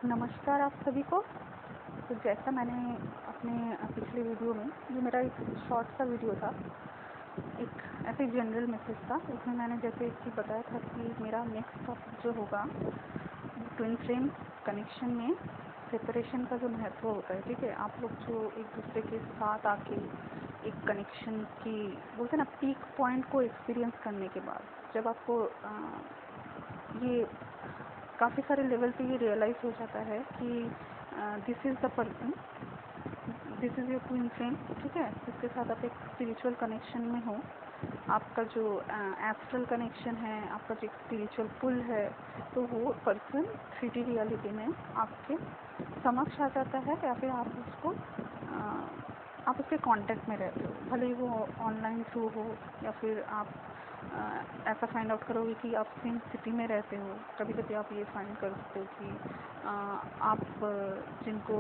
नमस्कार आप सभी को। तो जैसा मैंने अपने पिछले वीडियो में, ये मेरा एक शॉर्ट सा वीडियो था, एक ऐसे जनरल मैसेज था। उसमें मैंने जैसे कि बताया था कि मेरा नेक्स्ट टॉपिक जो होगा ट्विन फ्लेम कनेक्शन में सेपरेशन का जो महत्व होता है। ठीक है, आप लोग जो एक दूसरे के साथ आके एक कनेक्शन की बोलते हैं ना, पीक पॉइंट को एक्सपीरियंस करने के बाद जब आपको ये काफ़ी सारे लेवल पे ये रियलाइज़ हो जाता है कि this is the person, this is your twin flame. ठीक है, जिसके साथ आप एक स्पिरिचुअल कनेक्शन में हो। आपका जो एस्ट्रल कनेक्शन है, आपका जो स्पिरिचुअल पुल है, तो वो पर्सन 3D रियलिटी में आपके समक्ष आ जाता है, या फिर आप उसके कांटेक्ट में रहते हो। भले ही वो ऑनलाइन थ्रू हो, या फिर आप ऐसा फाइंड आउट करोगे कि आप सेम सिटी में रहते हो। कभी कभी आप ये फाइंड कर सकते हो कि आप जिनको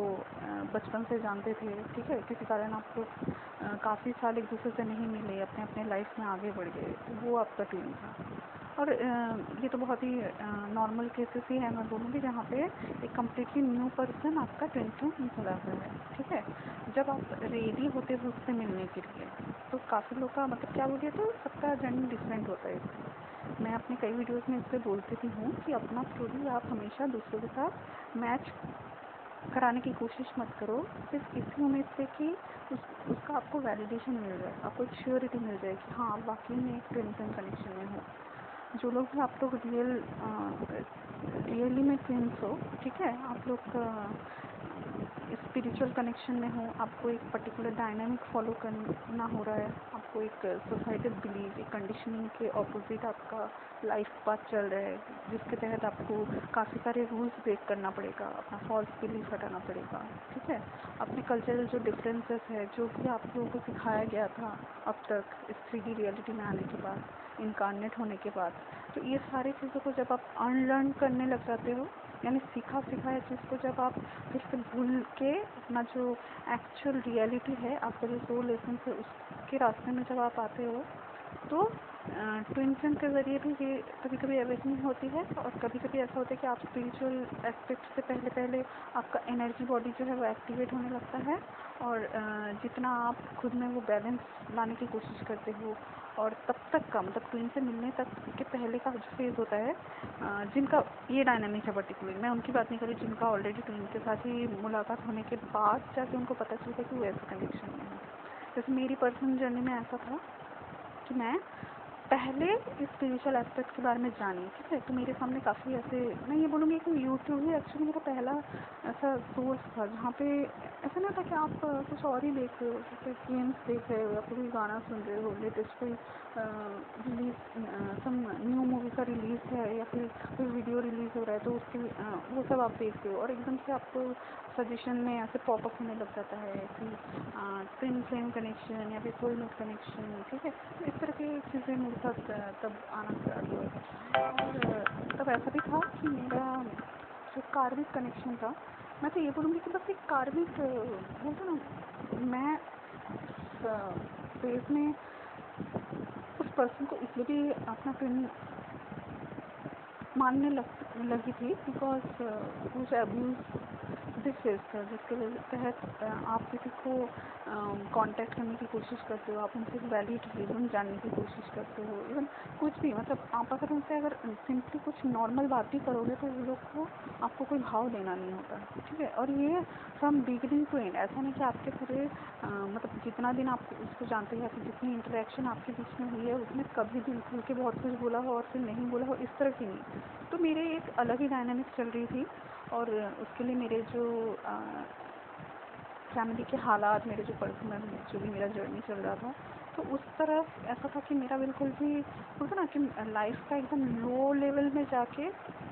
बचपन से जानते थे, ठीक है, किसी कारण आप काफ़ी साल एक दूसरे से नहीं मिले, अपने अपने लाइफ में आगे बढ़ गए, तो वो आपका ट्विन था। और ये तो बहुत ही नॉर्मल केसेस ही है, मैं बोलूँगी, जहाँ पे एक कम्प्लीटली न्यू पर्सन आपका ट्विन फ्लेम निकल आता है। ठीक है, जब आप रेडी होते हो उससे मिलने के लिए, तो काफ़ी लोग का मतलब क्या बोलिए, तो सबका जर्नी डिफरेंट होता है। इसमें मैं अपने कई वीडियोस में इससे बोलती भी हूँ कि अपना स्टोरी आप हमेशा दूसरों के साथ मैच कराने की कोशिश मत करो, सिर्फ इसी उम्मीद से कि उसका आपको वैलिडेशन मिल जाए, आपको एक श्योरिटी मिल जाए कि हाँ, आप वाकई में एक ट्विन फ्लेम कनेक्शन में हो। जो लोग भी आप लोग रियली में ट्विंस हो, ठीक है, आप लोग स्पिरिचुअल कनेक्शन में हो, आपको एक पर्टिकुलर डायनामिक फॉलो करना हो रहा है, आपको एक सोसाइटल बिलीव, एक कंडीशनिंग के ऑपोजिट आपका लाइफ पाथ चल रहा है, जिसके तहत आपको काफ़ी सारे रूल्स ब्रेक करना पड़ेगा, अपना फॉल्स बिलीफ हटाना पड़ेगा। ठीक है, अपने कल्चरल जो डिफरेंसेस है, जो भी आप लोगों को सिखाया गया था अब तक इस 3D रियलिटी में आने के बाद, इनकारनेट होने के बाद, तो ये सारी चीज़ों को जब आप अनलर्न करने लग जाते हो, यानी सीखा सिखाया चीज़ को जब आप फिर से भूल के अपना जो एक्चुअल रियलिटी है, आपका जो सोल एसेंस है, उसके रास्ते में जब आप आते हो, तो ट्विन फ्लेम के ज़रिए भी ये कभी कभी अवेकनिंग होती है। और कभी कभी ऐसा होता है कि आप स्पिरिचुअल एस्पेक्ट से पहले आपका एनर्जी बॉडी जो है वो एक्टिवेट होने लगता है, और जितना आप खुद में वो बैलेंस लाने की कोशिश करते हो, और तब तक का मतलब ट्विन से मिलने तक के पहले का जो फेज़ होता है, जिनका ये डायनामिक है पर्टिकुलर, मैं उनकी बात नहीं कर रही, जिनका ऑलरेडी ट्विन के साथ ही मुलाकात होने के बाद जाके उनको पता चलता है कि वो ऐसे कनेक्शन में है। जैसे मेरी पर्सनल जर्नी में ऐसा था कि मैं पहले इस स्पिरिचुअल एस्पेक्ट के बारे में जानी। ठीक है, तो मेरे सामने काफ़ी ऐसे, मैं ये बोलूँगी कि यूट्यूब ही एक्चुअली मेरा पहला ऐसा सोर्स था जहाँ पे ऐसा नहीं था कि आप कुछ और ही देख रहे हो, जैसे गेम्स देख रहे हो या फिर कोई गाना सुन रहे हो, लेटेस्ट कोई रिलीज सम न्यू मूवी का रिलीज़ है, या फिर कोई वीडियो रिलीज़ हो रहा है, तो उसके वो सब आप देखते हो, और एकदम से आपको सजेशन में ऐसे पॉपअप होने लग जाता है कि ट्विन फ्लेम कनेक्शन या फिर सोलमेट कनेक्शन। ठीक है, तो इस तरह की चीज़ें मेरे साथ तब आना स्टार्ट हुआ। और तब ऐसा भी था कि मेरा जो कार्मिक कनेक्शन था, मैं तो ये बोलूँगी कि बस एक कार्मिक बोलते ना, मैं फेज में उस पर्सन को इसलिए भी अपना ट्विन मानने लगी थी बिकॉज कुछ अब्यूज़ भी फेस कर, जिसके तहत आप किसी को कांटेक्ट करने की कोशिश करते हो, आप उनसे वैलिड रीज़न जानने की कोशिश करते हो, इवन कुछ भी, मतलब आप अगर उनसे अगर सिंपली कुछ नॉर्मल बात भी करोगे तो वो लोग को आपको कोई भाव देना नहीं होता। ठीक है, और ये फ्रॉम बिगिनिंग टू एंड, ऐसा नहीं कि आपके पूरे मतलब जितना दिन आप उसको जानते हैं, जितनी इंटरेक्शन आपके बीच में हुई है, उसमें कभी दिल खुल के बहुत कुछ बोला हो और फिर नहीं बोला हो, इस तरह की नहीं। तो मेरे एक अलग ही डायनामिक्स चल रही थी, और उसके लिए मेरे जो फैमिली के हालात, मेरे जो पर्सनल जो भी मेरा जर्नी चल रहा था, तो उस तरफ ऐसा था कि मेरा बिल्कुल भी बोलते ना कि लाइफ का एकदम लो लेवल में जाके,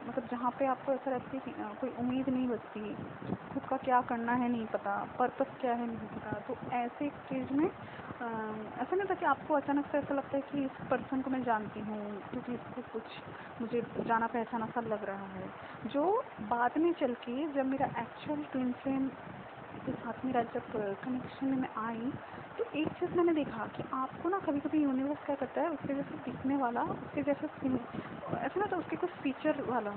मतलब जहाँ पे आपको ऐसा लगता है कि कोई उम्मीद नहीं बचती, खुद का क्या करना है नहीं पता, पर्पस क्या है नहीं पता, तो ऐसे एक स्टेज में ऐसा नहीं था कि आपको अचानक से ऐसा लगता है कि इस पर्सन को मैं जानती हूँ, क्योंकि इसको कुछ मुझे जाना पहचाना सा लग रहा है। जो बाद में चल के जब मेरा एक्चुअल ट्विन फ्लेम के साथ मेरा जब कनेक्शन में आई, तो एक चीज़ मैंने देखा कि आपको ना कभी कभी यूनिवर्स क्या करता है, उसके जैसे दिखने वाला, उसके जैसे ऐसा ना, तो उसके कुछ फीचर वाला,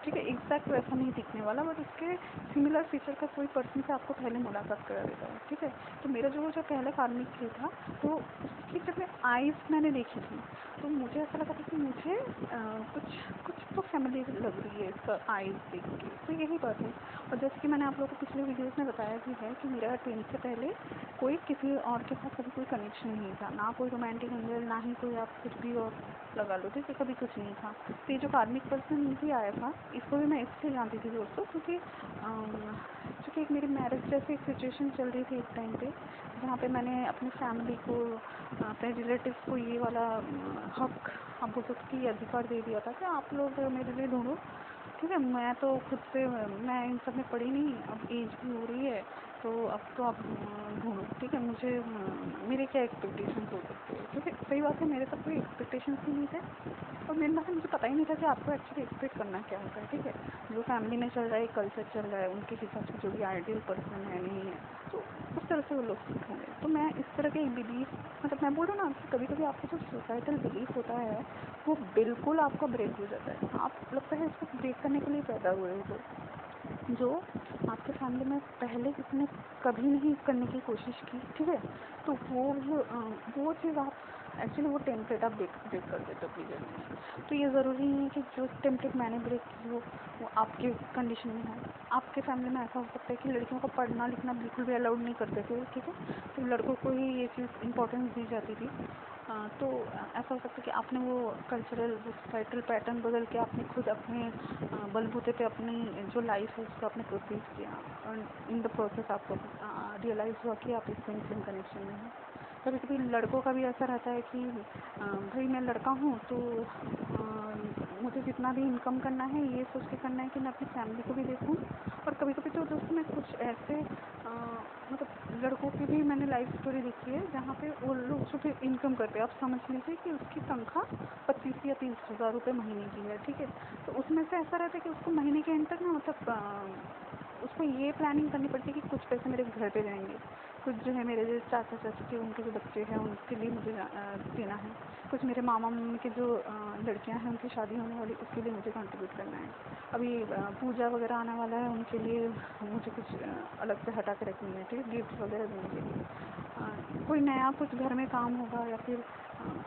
ठीक है, एग्जैक्ट वैसा नहीं दिखने वाला, बट उसके सिमिलर फीचर का कोई पर्सन से आपको पहले मुलाकात करा देता है। ठीक है, तो मेरा जो पहले कार्मिक थ्री था, तो उसकी जब मैं आइज़ मैंने देखी थी, तो मुझे ऐसा लगा था कि मुझे कुछ कुछ तो फैमिली लग रही है इसका आइज़ देख के, तो यही बात है। और जैसे कि मैंने आप लोगों को पिछले वीडियोस में बताया भी है कि मेरा ट्वेंटी से पहले कोई किसी और के साथ कभी कोई कनेक्शन नहीं था, ना कोई रोमांटिक एंगल, ना ही कोई आप कुछ भी और लगा लो, ठीक है, कभी कुछ नहीं था। तो ये जो कार्मिक पर्सन भी आया था, इसको भी मैं इसलिए जानती थी दोस्तों, क्योंकि चूँकि एक मेरी मैरिज जैसी एक सिचुएशन चल रही थी एक टाइम पे, जहाँ पे मैंने अपनी फैमिली को, अपने रिलेटिव्स को ये वाला हक, आप बोल सकते कि अधिकार दे दिया था कि आप लोग मेरे लिए ढूंढो। ठीक है, मैं तो खुद से, मैं इन सब में पढ़ी नहीं, अब एज भी हो रही है, तो अब तो आप ढूंढो। ठीक है, मुझे मेरे क्या एक्सपेक्टेशंस हो सकते हैं। ठीक है, सही बात है, मेरे तक कोई एक्सपेक्टेशंस ही नहीं थे, और मेरे बात मुझे पता ही नहीं था कि आपको एक्चुअली एक्सपेक्ट करना क्या होता है। ठीक है, जो फैमिली में चल रहा है, कल्चर चल रहा है, उनके हिसाब से जो भी आइडियल पर्सन है नहीं है, तो उस तरह से वो लोग सीख होंगे। तो मैं इस तरह के बिलीफ, मतलब मैं बोल रहा हूँ ना कि कभी कभी आपका जो सोसाइटल बिलीफ होता है वो बिल्कुल आपका ब्रेक हो जाता है, आप लगता है इसको ब्रेक करने के लिए पैदा हुए हो, जो आपके फैमिली में पहले किसी ने कभी नहीं करने की कोशिश की। ठीक है, तो वो चीज़ आप एक्चुअली वो टेम्पलेट आप ब्रेक कर देते हो अपनी जर्नी में। तो ये ज़रूरी नहीं है कि जो टेम्पलेट मैंने ब्रेक की हो वो आपके कंडीशन में हो। आपके फैमिली में ऐसा हो सकता है कि लड़कियों को पढ़ना लिखना बिल्कुल भी अलाउड नहीं करते थे। ठीक है, तो लड़कों को ही ये चीज़ इम्पोर्टेंस दी जाती थी। तो ऐसा हो सकता है कि आपने वो कल्चरल, वो सोसाइटल पैटर्न बदल के आपने खुद अपने बलबूते पे अपनी जो लाइफ है उसको आपने प्रोसीड किया, और इन द प्रोसेस आपको रियलाइज़ हुआ कि आप इस सेम कनेक्शन में हैं। कभी कभी लड़कों का भी ऐसा रहता है कि भाई मैं लड़का हूँ, तो मुझे जितना भी इनकम करना है ये सोच के करना है कि मैं अपनी फैमिली को भी देखूँ। और कभी कभी तो दोस्तों मैं कुछ ऐसे मतलब लड़कों की भी मैंने लाइफ स्टोरी देखी है जहाँ पे वो लोग जो भी इनकम करते हैं, आप समझ लीजिए कि उसकी तनख्वाह 25 या 30 हज़ार रुपये महीने की है। ठीक है, तो उसमें से ऐसा रहता है कि उसको महीने के एंड तक ना, मतलब उसको ये प्लानिंग करनी पड़ती है कि कुछ पैसे मेरे घर पे जाएंगे, कुछ जो है मेरे जो चाचा चाची के उनके जो बच्चे हैं उनके लिए मुझे देना है, कुछ मेरे मामा मम्मी के जो लड़कियां हैं उनकी शादी होने वाली, उसके लिए मुझे कंट्रीब्यूट करना है। अभी पूजा वगैरह आने वाला है, उनके लिए मुझे कुछ अलग से हटा के रखनी है। ठीक है, गिफ्ट वगैरह देने के लिए कोई नया कुछ घर में काम होगा, या फिर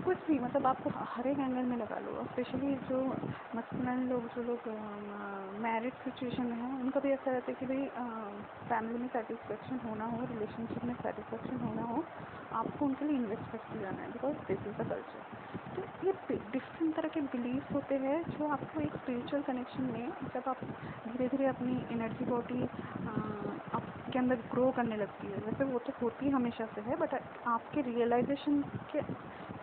कुछ भी, मतलब आपको हर एक एंगल में लगा लो। स्पेशली जो मसलन लोग, जो लोग मैरिड सिचुएशन में हैं, उनका भी ऐसा रहता है कि भाई फैमिली में सेटिस्फेक्शन होना हो, रिलेशनशिप में सेटिस्फेक्शन होना हो, आपको उनके लिए इन्वेस्ट करते जाना है, because this is the culture. तो ये डिफरेंट तरह के बिलीफ होते हैं जो आपको एक स्पिरिचुअल कनेक्शन में, जब आप धीरे धीरे अपनी एनर्जी बॉडी आपके अंदर ग्रो करने लगती है, वैसे वो तो होती हमेशा से है, बट आपके रियलाइजेशन के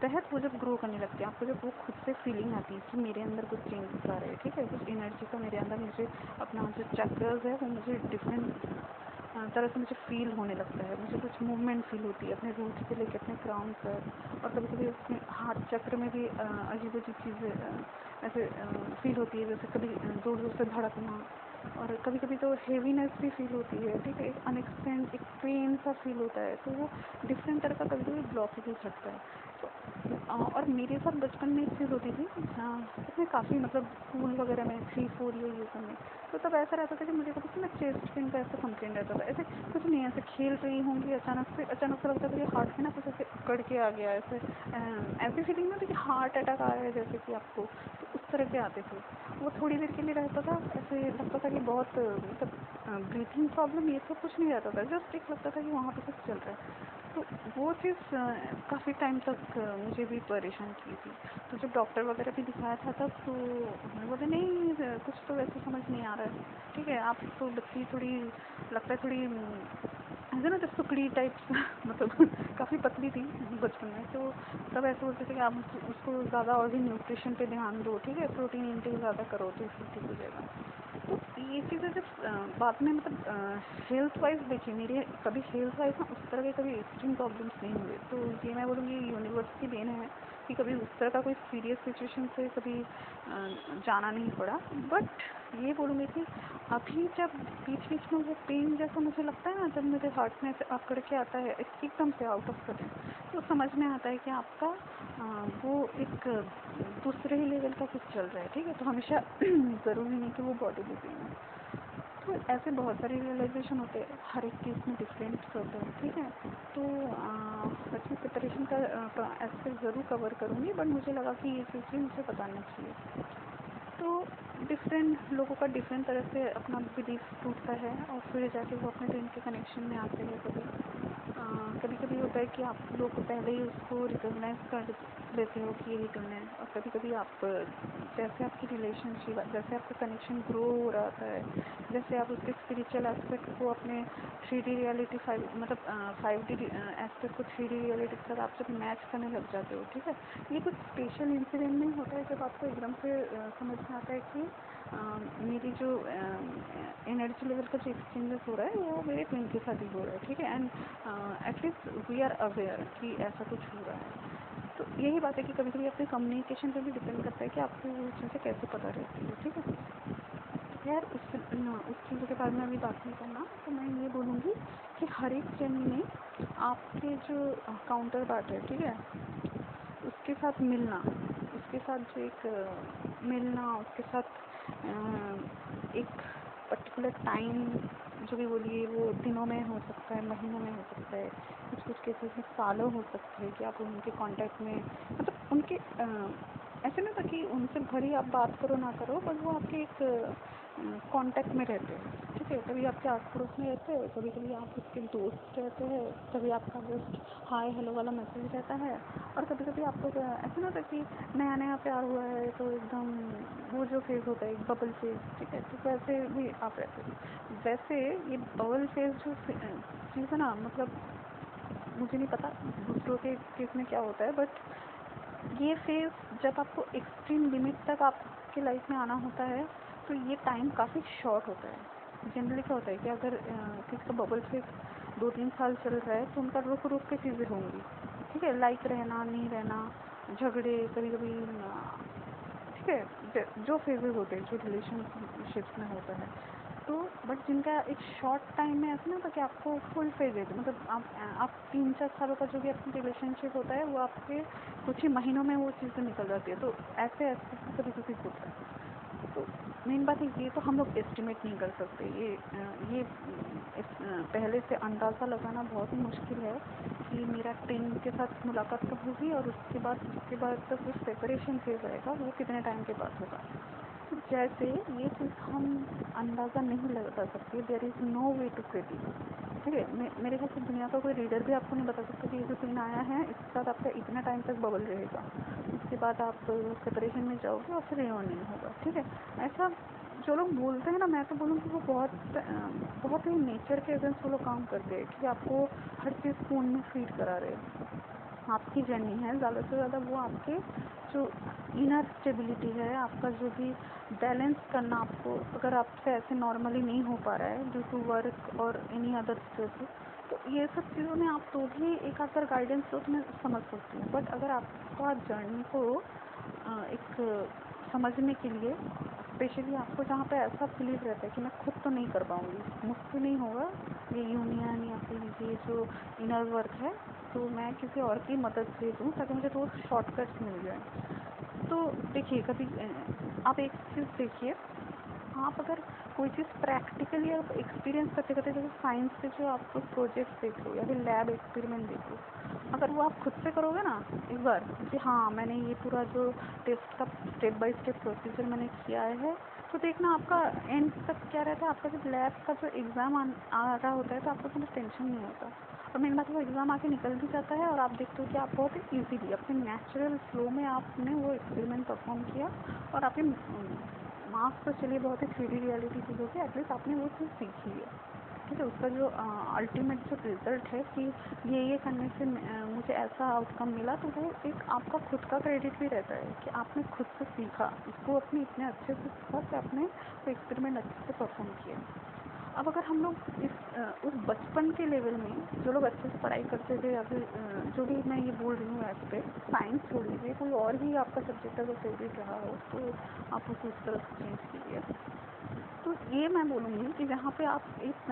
तहत वो जब ग्रो करने लगती है, आपको जब वो खुद से फीलिंग आती है कि मेरे अंदर कुछ चेंजेस आ रहे हैं। ठीक है, कुछ एनर्जी का मेरे अंदर, मुझे अपना जो चक्रास है वो मुझे डिफरेंट तरह से मुझे फील होने लगता है, मुझे कुछ मूवमेंट फील होती है अपने रूट से लेकर अपने क्राउन पर, और कभी कभी उसमें हार्ट चक्र में भी अजीब अजीब चीज़ें ऐसे फील होती है, जैसे कभी जोर जोर से धड़कना, और कभी कभी तो हेवीनेस भी फील होती है। ठीक है, एक अनएक्सपेंड, एक पेन सा फील होता है, तो वो डिफरेंट तरह का कभी कभी ब्लॉकेजेस हटता है। तो और मेरे साथ बचपन में एक चीज़ होती थी, उसमें काफ़ी, मतलब स्कूल वगैरह में 3-4 ईयर ये सब में, तो तब ऐसा रहता था कि मुझे कभी ना चेस्ट पेन का ऐसा कंप्लेन रहता था। ऐसे कुछ नहीं, ऐसे खेल रही होंगी, अचानक से लगता था कि हार्ट में ना कुछ ऐसे अकड़ के आ गया, ऐसे ऐसी फीलिंग में थी कि हार्ट अटैक आ रहा है जैसे कि आपको, तो उस तरह के आते थे। वो थोड़ी देर के लिए रहता था, ऐसे लगता था कि बहुत, मतलब ब्रीथिंग प्रॉब्लम ये सब कुछ नहीं रहता था, जस्ट एक लगता था कि वहाँ पे कुछ चल रहा है। तो वो चीज़ काफ़ी टाइम तक मुझे भी परेशान की थी। तो जब डॉक्टर वगैरह भी दिखाया था तब, तो उन्होंने बोला नहीं कुछ तो वैसे समझ नहीं आ रहा है। ठीक है, आप तो बच्ची थोड़ी, लगता है थोड़ी ऐसे ना, जब टुकड़ी टाइप मतलब काफ़ी पतली थी बचपन में, तो तब ऐसे बोलते थे कि आप उसको ज़्यादा और भी न्यूट्रिशन पे ध्यान दो। ठीक है, प्रोटीन इंटेक ज़्यादा करो तो इससे ठीक हो जाएगा। तो ये चीज़ें जब बाद में मतलब हेल्थ वाइज देखिए, मेरे कभी हेल्थ वाइज ना उस तरह के कभी एक्सट्रीम प्रॉब्लम्स नहीं हुए, तो ये मैं बोलूँगी यूनिवर्स की देन है कि कभी उस तरह का कोई सीरियस सिचुएशन से कभी जाना नहीं पड़ा। बट ये बोलूँगी कि अभी जब बीच बीच में वो पेन जैसा मुझे लगता है ना, जब मेरे हार्ट में से आकर के आता है एकदम से आउट ऑफ सडन, तो समझ में आता है कि आपका वो एक दूसरे ही लेवल का कुछ चल रहा है। ठीक है, तो हमेशा ज़रूरी नहीं कि वो बॉडी में पेन हो। तो ऐसे बहुत सारे रियलाइजेशन होते हैं, हर एक केस में डिफरेंट होता है। ठीक है, तो बच्ची प्रिपरेशन का एस्पेक्ट ज़रूर कवर करूँगी, बट मुझे लगा कि ये चीज़ भी मुझे बताना चाहिए। तो डिफरेंट लोगों का डिफरेंट तरह से अपना बिलीफ टूटता है और फिर जाके वो अपने ट्रेन के कनेक्शन में आते हैं। कभी कभी होता है कि आप लोग पहले ही उसको रिकॉग्नाइज कर लेते हो कि ये रिटर्न है, और कभी कभी आप जैसे आपकी रिलेशनशिप, जैसे आपका कनेक्शन ग्रो हो रहा होता है, जैसे आप उसके स्पिरिचुअल एस्पेक्ट को अपने 3D रियलिटी 5D एस्पेक्ट को 3D रियलिटी के साथ आप जब मैच करने लग जाते हो। ठीक है, ये कुछ स्पेशल इंसिडेंट नहीं होता है जब आपको एकदम से समझ में आता है कि मेरी जो एनर्जी लेवल का जो एक्सचेंजेस हो रहा है वो मेरे ट्विन के साथ ही हो रहा है। ठीक है, and at least we are aware कि ऐसा कुछ हो रहा है। तो यही बात है कि कभी कभी अपने कम्युनिकेशन पे भी डिपेंड करता है कि आपको वो चीज़ें कैसे पता रहती है। ठीक है, खैर उस चीज़ों के बारे में अभी बात नहीं करना। तो मैं ये बोलूँगी कि हर एक जर्नी में आपके जो काउंटर पार्ट है, ठीक है, उसके साथ मिलना, उसके साथ जो एक मिलना, उसके साथ एक पर्टिकुलर टाइम, जो भी बोलिए, वो दिनों में हो सकता है, महीनों में हो सकता है, कुछ कुछ केसेस में सालों हो सकते हैं कि आप उनके कांटेक्ट में, मतलब उनके ऐसे नहीं था कि उनसे भरी आप बात करो ना करो, बट वो आपके एक कांटेक्ट में रहते हैं। ठीक है, कभी आपके आस पड़ोस में रहते हैं, कभी कभी आप उसके दोस्त रहते हैं, कभी आपका जस्ट हाय हेलो वाला मैसेज रहता है, और कभी कभी आपको ऐसा ना होता कि नया नया प्यार हुआ है तो एकदम वो जो फेज़ होता है एक बबल फेज़। ठीक है, तो वैसे भी आप रहते हो। वैसे ये बबल फेज़ जो चीज़ है ना, मतलब मुझे नहीं पता दूसरों के केस में क्या होता है, बट ये फेज़ जब आपको एक्सट्रीम लिमिट तक आपके लाइफ में आना होता है, तो ये टाइम काफ़ी शॉर्ट होता है। जनरली क्या होता है कि अगर किसी का बबल फेज़ 2-3 साल चल रहा है, तो उनका रुक रुक के चीज़ें होंगी। ठीक है, लाइक रहना नहीं रहना, झगड़े कभी कभी, ठीक है, जो फेजेस होते हैं जो रिलेशनशिप्स में होता है। तो बट जिनका एक शॉर्ट टाइम में ऐसा ना होता कि आपको फुल फेज है, मतलब आप 3-4 सालों का जो भी आपकी रिलेशनशिप होता है वो आपके कुछ ही महीनों में वो चीज़ें निकल जाती है। तो ऐसे ऐसे कभी कभी होता है। तो मेन बात है ये, तो हम लोग एस्टिमेट नहीं कर सकते। ये पहले से अंदाज़ा लगाना बहुत ही मुश्किल है कि मेरा ट्रेन के साथ मुलाकात कब होगी, और उसके बाद तक जो सेपरेशन फेज आएगा वो कितने टाइम के बाद होगा। तो जैसे ये चीज़ हम अंदाज़ा नहीं लगा सकते, there is no way to predict. ठीक है, मेरे ख्याल से दुनिया का कोई रीडर भी आपको नहीं बता सकता कि ये जो ट्रेन आया है इसके साथ आपका इतना टाइम तक बबल रहेगा, उसके बाद आप सेपरेशन में जाओगे और फिर रियूनियन होगा। ठीक है, ऐसा जो लोग बोलते हैं ना, मैं तो बोलूँ कि वो बहुत ही नेचर के अगेंस्ट वो लोग काम करते हैं कि आपको हर चीज़ फ़ोन में फीड करा रहे हैं। आपकी जर्नी है, ज़्यादा से ज़्यादा वो आपके जो इनर स्टेबिलिटी है, आपका जो भी बैलेंस करना, आपको अगर आपसे ऐसे नॉर्मली नहीं हो पा रहा है ड्यू टू वर्क और एनी अदर स्ट्रेस, तो ये सब चीज़ों में आप तो भी एक आध बार गाइडेंस तो मैं समझ सकती हूँ। बट अगर आपका जर्नी को एक समझने के लिए, स्पेशली आपको जहाँ पे ऐसा बिलीव रहता है कि मैं खुद तो नहीं कर पाऊँगी, मुझसे नहीं होगा ये यूनियन या फिर ये जो इनर वर्क है, तो मैं किसी और की मदद ले लूँ ताकि मुझे रोज़ शॉर्टकट्स मिल जाए। तो देखिए, कभी आप एक चीज़ देखिए, आप अगर कोई चीज़ प्रैक्टिकली आप एक्सपीरियंस करते करते, जैसे साइंस के जो आप प्रोजेक्ट्स देख लो या फिर लैब एक्सपेरिमेंट देख लो, अगर वो आप खुद से करोगे ना एक बार कि हाँ मैंने ये पूरा जो टेस्ट का स्टेप बाय स्टेप प्रोसीजर मैंने किया है, तो देखना आपका एंड तक क्या रहता है, आपका जब लैब का जो एग्ज़ाम आ रहा होता है तो आपको कोई टेंशन नहीं होता। और मेन बात है वो एग्ज़ाम आके निकल भी जाता है और आप देखते हो कि आप बहुत ईजीली अपने नेचुरल फ्लो में आपने वो एक्सपेरिमेंट परफॉर्म किया, और आपके मार्क्स तो चलिए बहुत ही 3D रियलिटी चीज़ होती है, एटलीस्ट आपने वो चीज़ सीखी है। ठीक है, उसका जो अल्टीमेट जो रिजल्ट है कि ये करने से मुझे ऐसा आउटकम मिला, तो वो एक आपका खुद का क्रेडिट भी रहता है कि आपने खुद से सीखा, इसको अपने इतने अच्छे से सीखा कि आपने वो एक्सपेरिमेंट अच्छे से परफॉर्म किया। अब अगर हम लोग उस बचपन के लेवल में जो लोग अच्छे से पढ़ाई करते थे, या फिर जो भी मैं ये बोल रही हूँ एस्पेक्ट, साइंस छोड़ दीजिए, कोई और भी आपका सब्जेक्ट अगर फेवरेट रहा हो तो आप उसको उस तरफ चेंज कीजिए। तो ये मैं बोलूँगी कि जहाँ पे आप एक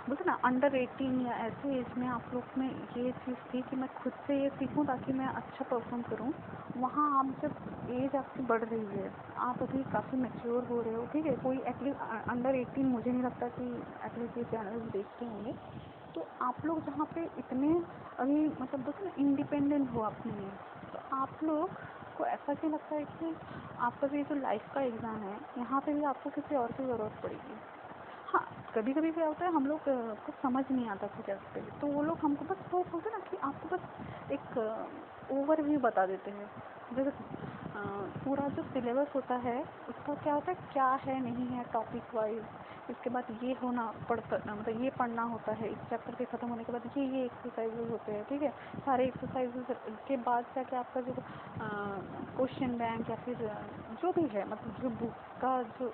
बोलते ना अंडर 18 या ऐसे एज में आप लोग में ये चीज़ थी कि मैं खुद से ये सीखूं ताकि मैं अच्छा परफॉर्म करूं, वहाँ आप जब एज आपकी बढ़ रही है, आप अभी काफ़ी मैच्योर हो रहे हो, ठीक है, कोई एटलीस्ट अंडर 18 मुझे नहीं लगता कि एटलीस्ट ये चैनल देखते होंगे, तो आप लोग जहाँ पे इतने अभी मतलब बोलते ना इंडिपेंडेंट हो अपने लिए, तो आप लोग को ऐसा क्यों लगता है कि आपका भी जो लाइफ का एग्ज़ाम है, यहाँ पे भी आपको किसी और की ज़रूरत पड़ेगी। हाँ, कभी कभी क्या होता है, हम लोग को समझ नहीं आता कुछ ऐसे, तो वो लोग हमको बस वो बोलते ना कि आपको बस एक ओवरव्यू बता देते हैं। जैसे पूरा जो सिलेबस होता है उसका क्या होता है, क्या है नहीं है टॉपिक वाइज, इसके बाद ये होना पड़ता, मतलब ये पढ़ना होता है, इस चैप्टर के ख़त्म होने के बाद ये एक्सरसाइजेज होते हैं, ठीक है, सारे एक्सरसाइजेज के बाद जाके आपका जो क्वेश्चन बैंक या फिर जो भी है, मतलब जो बुक का जो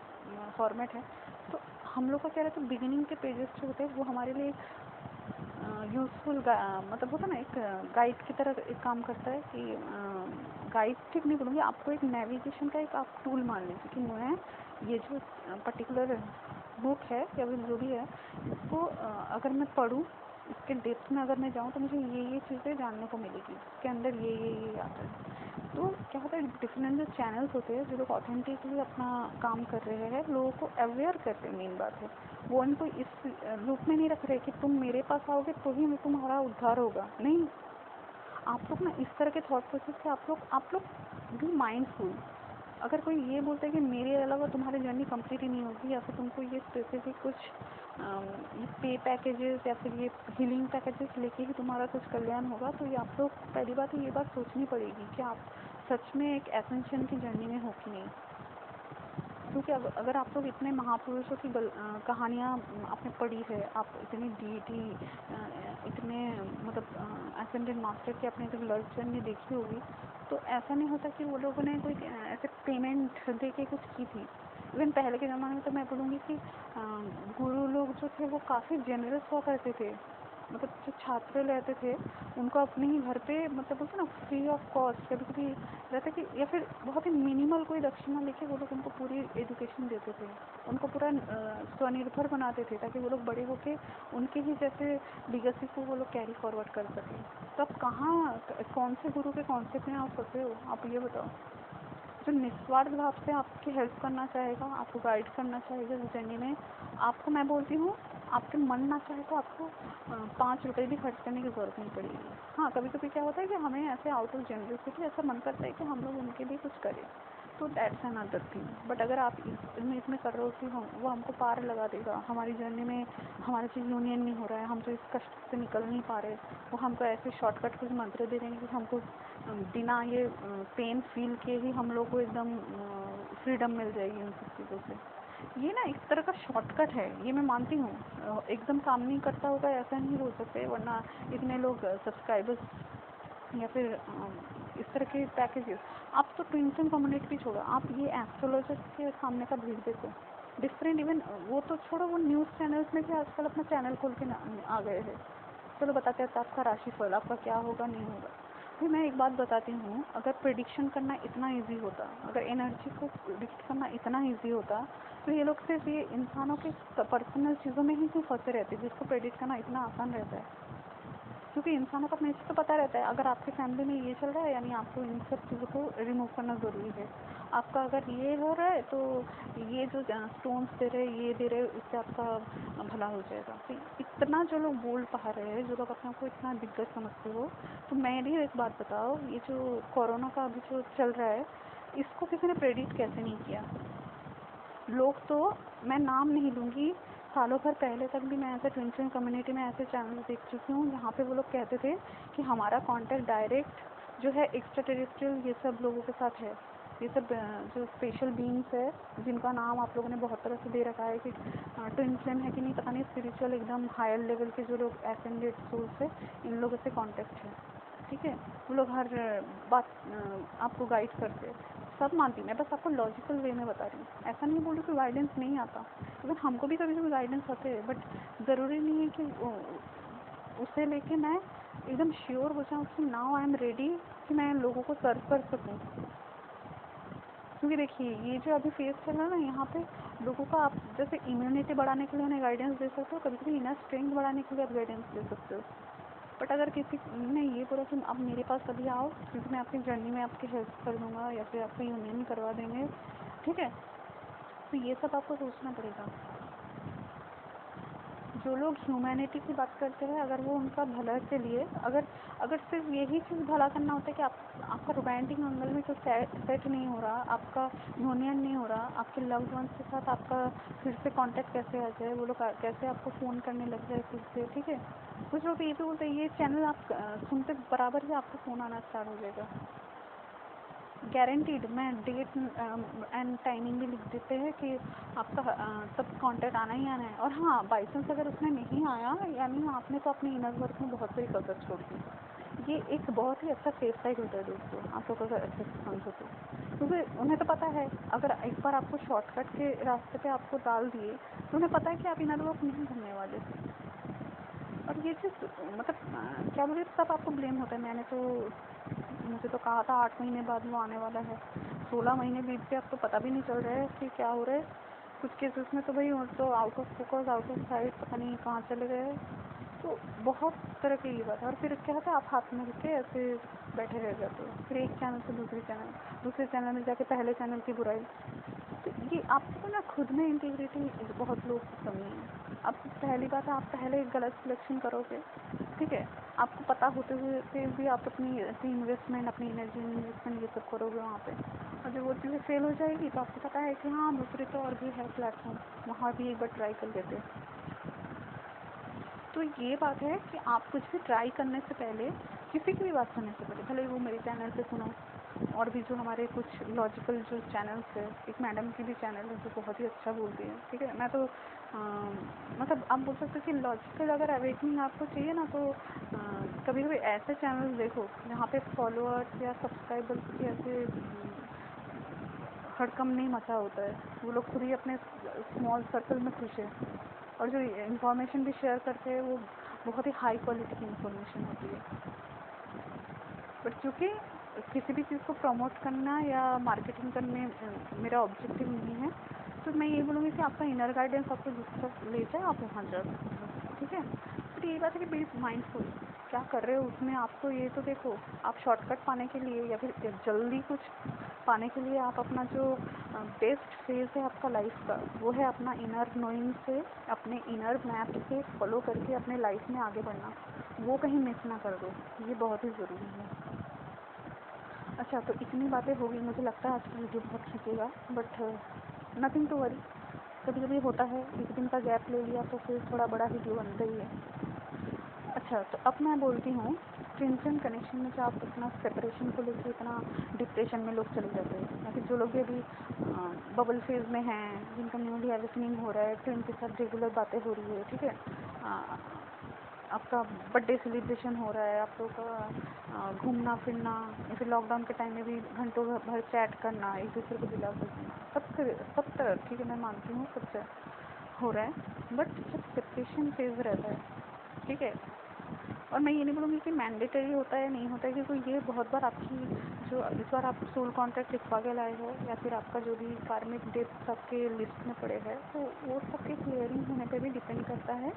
फॉर्मेट है, तो हम लोग का क्या रहता है, बिगिनिंग के पेजेस जो होते हैं वो हमारे लिए यूज़फुल मतलब होता है ना, एक गाइड की तरह एक काम करता है कि गाइड ठीक नहीं बोलूँगी, आपको एक नेविगेशन का एक आप टूल मान लीजिए कि मैं ये जो पर्टिकुलर बुक है या फिर जो भी है, इसको अगर मैं पढूँ, इसके डेप्थ में अगर मैं जाऊँ तो मुझे ये चीज़ें जानने को मिलेगी, इसके अंदर ये आता है। तो क्या होता है, डिफरेंट जो चैनल्स होते हैं, जो लोग ऑथेंटिकली अपना काम कर रहे हैं, लोगों को अवेयर करते हैं, मेन बात है वो उनको इस लूप में नहीं रख रहे कि तुम मेरे पास आओगे तो ही तुम्हारा उद्धार होगा, नहीं। आप लोग ना इस तरह के थॉट प्रोसेस से आप लोग बी माइंडफुल। अगर कोई ये बोलता है कि मेरे अलावा तुम्हारी जर्नी कंप्लीट ही नहीं होगी, या फिर तुमको ये स्पेसिफिक कुछ ये पे पैकेजेस या फिर ये हीलिंग पैकेजेस लेके ही तुम्हारा कुछ कल्याण होगा, तो ये आप लोग पहली बात तो ये बात सोचनी पड़ेगी कि आप सच में एक एसेंशन की जर्नी में हो कि नहीं। क्योंकि अगर आप लोग इतने महापुरुषों की कहानियाँ आपने पढ़ी है, आप इतनी डीटी इतने मतलब एसेंडेंट मास्टर की आपने जब लर्च जर्नी देखी होगी, तो ऐसा नहीं होता कि वो लोगों ने कोई ऐसे पेमेंट दे के कुछ की थी। इवन पहले के ज़माने में तो मैं बोलूँगी कि गुरु लोग जो थे वो काफ़ी जेनरस हुआ करते थे, मतलब जो छात्र रहते थे उनको अपने ही घर पे, मतलब बोलते ना फ्री ऑफ कॉस्ट, कभी कभी रहता कि या फिर बहुत ही मिनिमल कोई दक्षिणा लेके वो लोग उनको पूरी एजुकेशन देते थे, उनको पूरा स्वनिर्भर बनाते थे, ताकि वो लोग बड़े होके उनके ही जैसे लीगेसी को वो लोग कैरी फॉरवर्ड कर सकें। तो अब कहाँ कौन से गुरु के कॉन्सेप्ट में आप फंसे हो, आप ये बताओ। जो निस्वार्थ भाव से आपकी हेल्प करना चाहेगा, आपको गाइड करना चाहेगा इस जर्नी में, आपको मैं बोलती हूँ, आपके मन ना चाहे तो आपको 5 रुपए भी खर्च करने की ज़रूरत नहीं पड़ेगी। हाँ, कभी कभी क्या होता है कि हमें ऐसे आउट ऑफ जनरसिटी ऐसा मन करता है कि हम लोग उनके लिए कुछ करें, तो दैट्स अनदर थिंग। बट अगर आप इसमें कर रहे हो कि हम वो हमको पार लगा देगा, हमारी जर्नी में हमारा जो यूनियन नहीं हो रहा है, हम जो इस कष्ट से निकल नहीं पा रहे, वो हमको ऐसे शॉर्टकट कुछ मंत्र दे देंगे कि हमको बिना ये पेन फील के ही हम लोग को एकदम फ्रीडम मिल जाएगी उन सब चीज़ों से। ये ना इस तरह का शॉर्टकट है, ये मैं मानती हूँ, एकदम काम नहीं करता होगा ऐसा नहीं हो सकते, वरना इतने लोग सब्सक्राइबर्स या फिर इस तरह के पैकेजेस। आप तो ट्विंसन कम्युनिटी भी छोड़ो, आप ये एस्ट्रोलॉजर्स के सामने का भीड़ देखो, डिफरेंट। इवन वो तो छोड़ो, वो न्यूज़ चैनल्स में भी आजकल अपना चैनल खोल के आ गए हैं, चलो बताते हैं आपका राशिफल, आपका क्या होगा नहीं होगा। फिर मैं एक बात बताती हूँ, अगर प्रिडिक्शन करना इतना इजी होता, अगर एनर्जी को प्रिडिक्ट करना इतना इजी होता, तो ये लोग सिर्फ ये इंसानों के पर्सनल चीज़ों में ही क्यों फंसे रहते, जिसको प्रेडिक्ट करना इतना आसान रहता है। क्योंकि इंसानों को अपने से तो पता रहता है, अगर आपकी फैमिली में ये चल रहा है यानी आपको इन सब चीज़ों को रिमूव करना ज़रूरी है। आपका अगर ये हो रहा है तो ये जो स्टोन्स दे रहे ये दे रहे, इससे आपका भला हो जाएगा। तो इतना जो लोग बोल पा रहे हैं, जो लोग अपने आप को इतना दिग्गज समझते हो, तो मेरी एक बात बताओ, ये जो कोरोना का अभी जो चल रहा है, इसको किसी ने प्रेडिक्ट कैसे नहीं किया। लोग तो, मैं नाम नहीं लूँगी, सालों भर पहले तक भी मैं ऐसे ट्विंसन कम्युनिटी में ऐसे चैनल देख चुकी हूँ जहाँ पे वो लोग कहते थे कि हमारा कांटेक्ट डायरेक्ट जो है एक्स्ट्रा टेरेस्ट्रियल ये सब लोगों के साथ है। ये सब जो स्पेशल बीइंग्स है जिनका नाम आप लोगों ने बहुत तरह से दे रखा है कि ट्विन फ्लेम है कि नहीं पता नहीं, स्पिरिचुअल एकदम हायर लेवल के जो लोग एसेंडेड सोल्स है, इन लोगों से कांटेक्ट है, ठीक है। वो लोग हर बात आपको गाइड करते हैं, सब मानती मैं बस आपको लॉजिकल वे में बता रही हूँ। ऐसा नहीं बोल रही कि गाइडेंस नहीं आता, इवन हमको भी कभी कभी गाइडेंस आते हैं, बट ज़रूरी नहीं है कि उसे लेके मैं एकदम श्योर हो जाऊँ कि नाउ आई एम रेडी कि मैं लोगों को सर्व कर सकूँ। क्योंकि देखिए ये जो अभी फेस चल रहा है ना, यहाँ पे लोगों का आप जैसे इम्यूनिटी बढ़ाने के लिए उन्हें गाइडेंस दे सकते हो, कभी कभी इनर स्ट्रेंथ बढ़ाने के लिए आप गाइडेंस दे सकते हो। बट अगर किसी ने ये बोला कि आप मेरे पास कभी आओ क्योंकि मैं आपकी जर्नी में आपकी हेल्प कर दूँगा या फिर आपको यूनियन करवा देंगे, ठीक है, तो ये सब आपको सोचना पड़ेगा। जो लोग ह्यूमैनिटी की बात करते हैं, अगर वो उनका भला के लिए, अगर सिर्फ यही चीज़ भला करना होता है कि आपका रोमांटिक एंगल में कुछ सेट नहीं हो रहा, आपका यूनियन नहीं हो रहा, आपके लव्ड वंस के साथ आपका फिर से कांटेक्ट कैसे आ जाए, वो लोग कैसे आपको फ़ोन करने लग जाए फिर से, ठीक है। कुछ लोग ये भी बोलते हैं ये चैनल आप सुनते बराबर ही आपको फ़ोन आना स्टार्ट हो जाएगा, गारंटीड। मैं डेट एंड टाइमिंग भी लिख देते हैं कि आपका तब कांटेक्ट आना ही आना है। और हाँ, बाई चांस अगर उसमें नहीं आया, यानी आपने तो अपने इनर वर्क में बहुत सारी कसर छोड़ दी। ये एक बहुत ही अच्छा सेफ साइड होता है दोस्तों, आप लोग अगर अच्छे से समझो तो, क्योंकि उन्हें तो पता है अगर एक बार आपको शॉर्टकट के रास्ते पे आपको डाल दिए तो उन्हें पता है कि आप इनर वर्क नहीं करने वाले। और ये चीज़ मतलब क्या बोले, सब आपको ब्लेम होता है। मुझे तो कहा था 8 महीने बाद वो आने वाला है, 16 महीने बीत गए, अब तो पता भी नहीं चल रहा है कि क्या हो रहा है। कुछ केसेस में तो भाई तो out of focus, out of site, पता नहीं कहाँ चले गए। तो बहुत तरह की ये बात है। और फिर क्या होता है, आप हाथ में लेके ऐसे बैठे रह जाते हो, फिर एक चैनल से दूसरे चैनल में जाके पहले चैनल की बुराई। तो ये आपको ना खुद में इंटीग्रिटी बहुत लोग की कमी है। अब पहली बात है, आप पहले एक गलत सिलेक्शन करोगे, ठीक है, आपको पता होते हुए फिर भी आप अपनी इन्वेस्टमेंट, अपनी एनर्जी इन्वेस्टमेंट ये सब करोगे वहाँ पे, और जब वो चीज़ें फेल हो जाएगी तो आपको पता है कि हाँ दूसरे तो और भी है प्लेटफॉर्म, वहाँ भी एक बार ट्राई कर लेते। तो ये बात है कि आप कुछ भी ट्राई करने से पहले, किसी की भी बात सुनने से पहले, भले वो मेरे चैनल पे सुनो, और भी जो हमारे कुछ लॉजिकल जो चैनल्स है, एक मैडम की भी चैनल है जो बहुत ही अच्छा बोलती है, ठीक है। मैं तो मतलब आप बोल सकते हो कि लॉजिकल अगर अवेकनिंग आपको चाहिए ना, तो कभी कभी ऐसे चैनल्स देखो जहाँ पे फॉलोअर्स या सब्सक्राइबर्स की ऐसे हड़कम नहीं मचा होता है, वो लोग खुद ही अपने स्मॉल सर्कल में खुश है, और जो इंफॉर्मेशन भी शेयर करते हैं वो बहुत ही हाई क्वालिटी की इंफॉर्मेशन होती है। बट क्योंकि किसी भी चीज़ को प्रमोट करना या मार्केटिंग करने मेरा ऑब्जेक्टिव नहीं है, तो मैं ये बोलूँगी कि आपका इनर गाइडेंस आपको जिस तरफ ले जाए आप वहाँ जा सकते हो, ठीक है। बट ये बात है कि बी माइंडफुल क्या कर रहे हो उसमें। आपको ये तो देखो, आप शॉर्टकट पाने के लिए या फिर जल्दी कुछ पाने के लिए आप अपना जो बेस्ट फेज है आपका लाइफ का, वो है अपना इनर नोइंग से, अपने इनर मैप से फॉलो करके अपने लाइफ में आगे बढ़ना, वो कहीं मिस ना कर दो, ये बहुत ही ज़रूरी है। अच्छा, तो इतनी बातें हो गई, मुझे लगता है आज की वीडियो बहुत खींचेगा, बट नथिंग टू वरी, कभी कभी होता है, एक दिन का गैप ले लिया तो फिर थोड़ा बड़ा वीडियो बनता ही है। अच्छा, तो अब मैं बोलती हूँ, ट्विन कनेक्शन में जो आप इतना सेपरेशन को लेकर इतना डिप्रेशन में लोग चले जाते हैं, या फिर जो लोग भी अभी बबल फेज में हैं, जिनका न्यूली एवेकनिंग हो रहा है, ट्विन के साथ रेगुलर बातें हो रही है, ठीक है, आपका बर्थडे सेलिब्रेशन हो रहा है, आप लोग का घूमना फिरना, या फिर लॉकडाउन के टाइम में भी घंटों भर चैट करना, एक दूसरे को दिला देना, सब तरह, ठीक है, मैं मानती हूँ सबसे हो रहा है। बट जब सेपरेशन फेज रहता है, ठीक है, और मैं ये नहीं बोलूँगी कि मैंडेटरी होता है नहीं होता है, क्योंकि ये बहुत बार आपकी जो इस बार आप सोल कॉन्ट्रैक्ट लिखवा के लाए हो, या फिर आपका जो भी कार्मिक डेट्स आपके लिस्ट में पड़े हैं, तो वो सबके क्लियरिंग होने पे भी डिपेंड करता है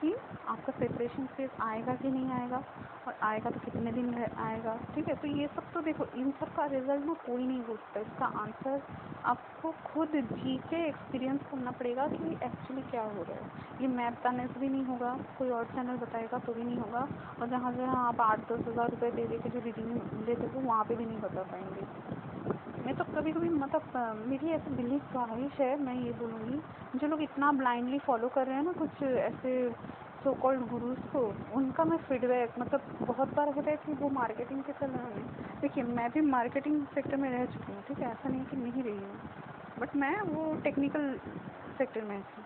कि आपका सेपरेशन फेज आएगा कि नहीं आएगा, और आएगा तो कितने दिन आएगा, ठीक है। तो ये सब तो देखो, इन सब का रिजल्ट ना कोई नहीं हो सकता, इसका आंसर आपको खुद जी के एक्सपीरियंस करना पड़ेगा कि एक्चुअली क्या हो रहा है। ये मैं बताने से भी नहीं होगा, कोई और चैनल बताएगा तो भी नहीं होगा, और जहाँ जहाँ आप 8-10 हज़ार रुपये दे के जो रीडिंग लेते हो वहाँ पे भी नहीं बता पाएंगे। मैं तो कभी कभी मतलब मेरी ऐसी दिली ख्वाहिश है, मैं ये बोलूँगी, जो लोग इतना ब्लाइंडली फॉलो कर रहे हैं ना कुछ ऐसे सो कॉल्ड गुरुज को, उनका मैं फीडबैक मतलब बहुत बार होता है कि वो मार्केटिंग के चल रहे हैं। देखिए मैं भी मार्केटिंग सेक्टर में रह चुकी हूँ, ठीक है, ऐसा नहीं कि नहीं रही हूँ, बट मैं वो टेक्निकल सेक्टर में थी,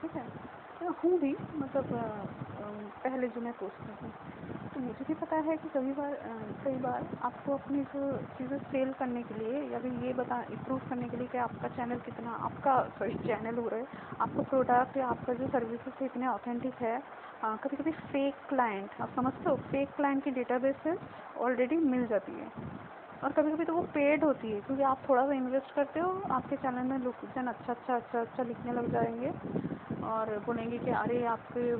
ठीक है, तो हूँ भी मतलब पहले जो मैं पोस्ट में थी, तो मुझे भी पता है कि कई बार आपको अपनी जो चीज़ें सेल करने के लिए या फिर ये प्रूव करने के लिए कि आपका चैनल कितना चैनल हो रहा है, आपका प्रोडक्ट या आपका जो सर्विसेज है इतने ऑथेंटिक है। कभी कभी फेक क्लाइंट, आप समझते हो, फेक क्लाइंट की डेटाबेसेस ऑलरेडी मिल जाती है, और कभी कभी तो वो पेड होती है, क्योंकि आप थोड़ा सा इन्वेस्ट करते हो, आपके चैनल में लोकेशन अच्छा लिखने लग जाएंगे और बोलेंगे कि अरे आपके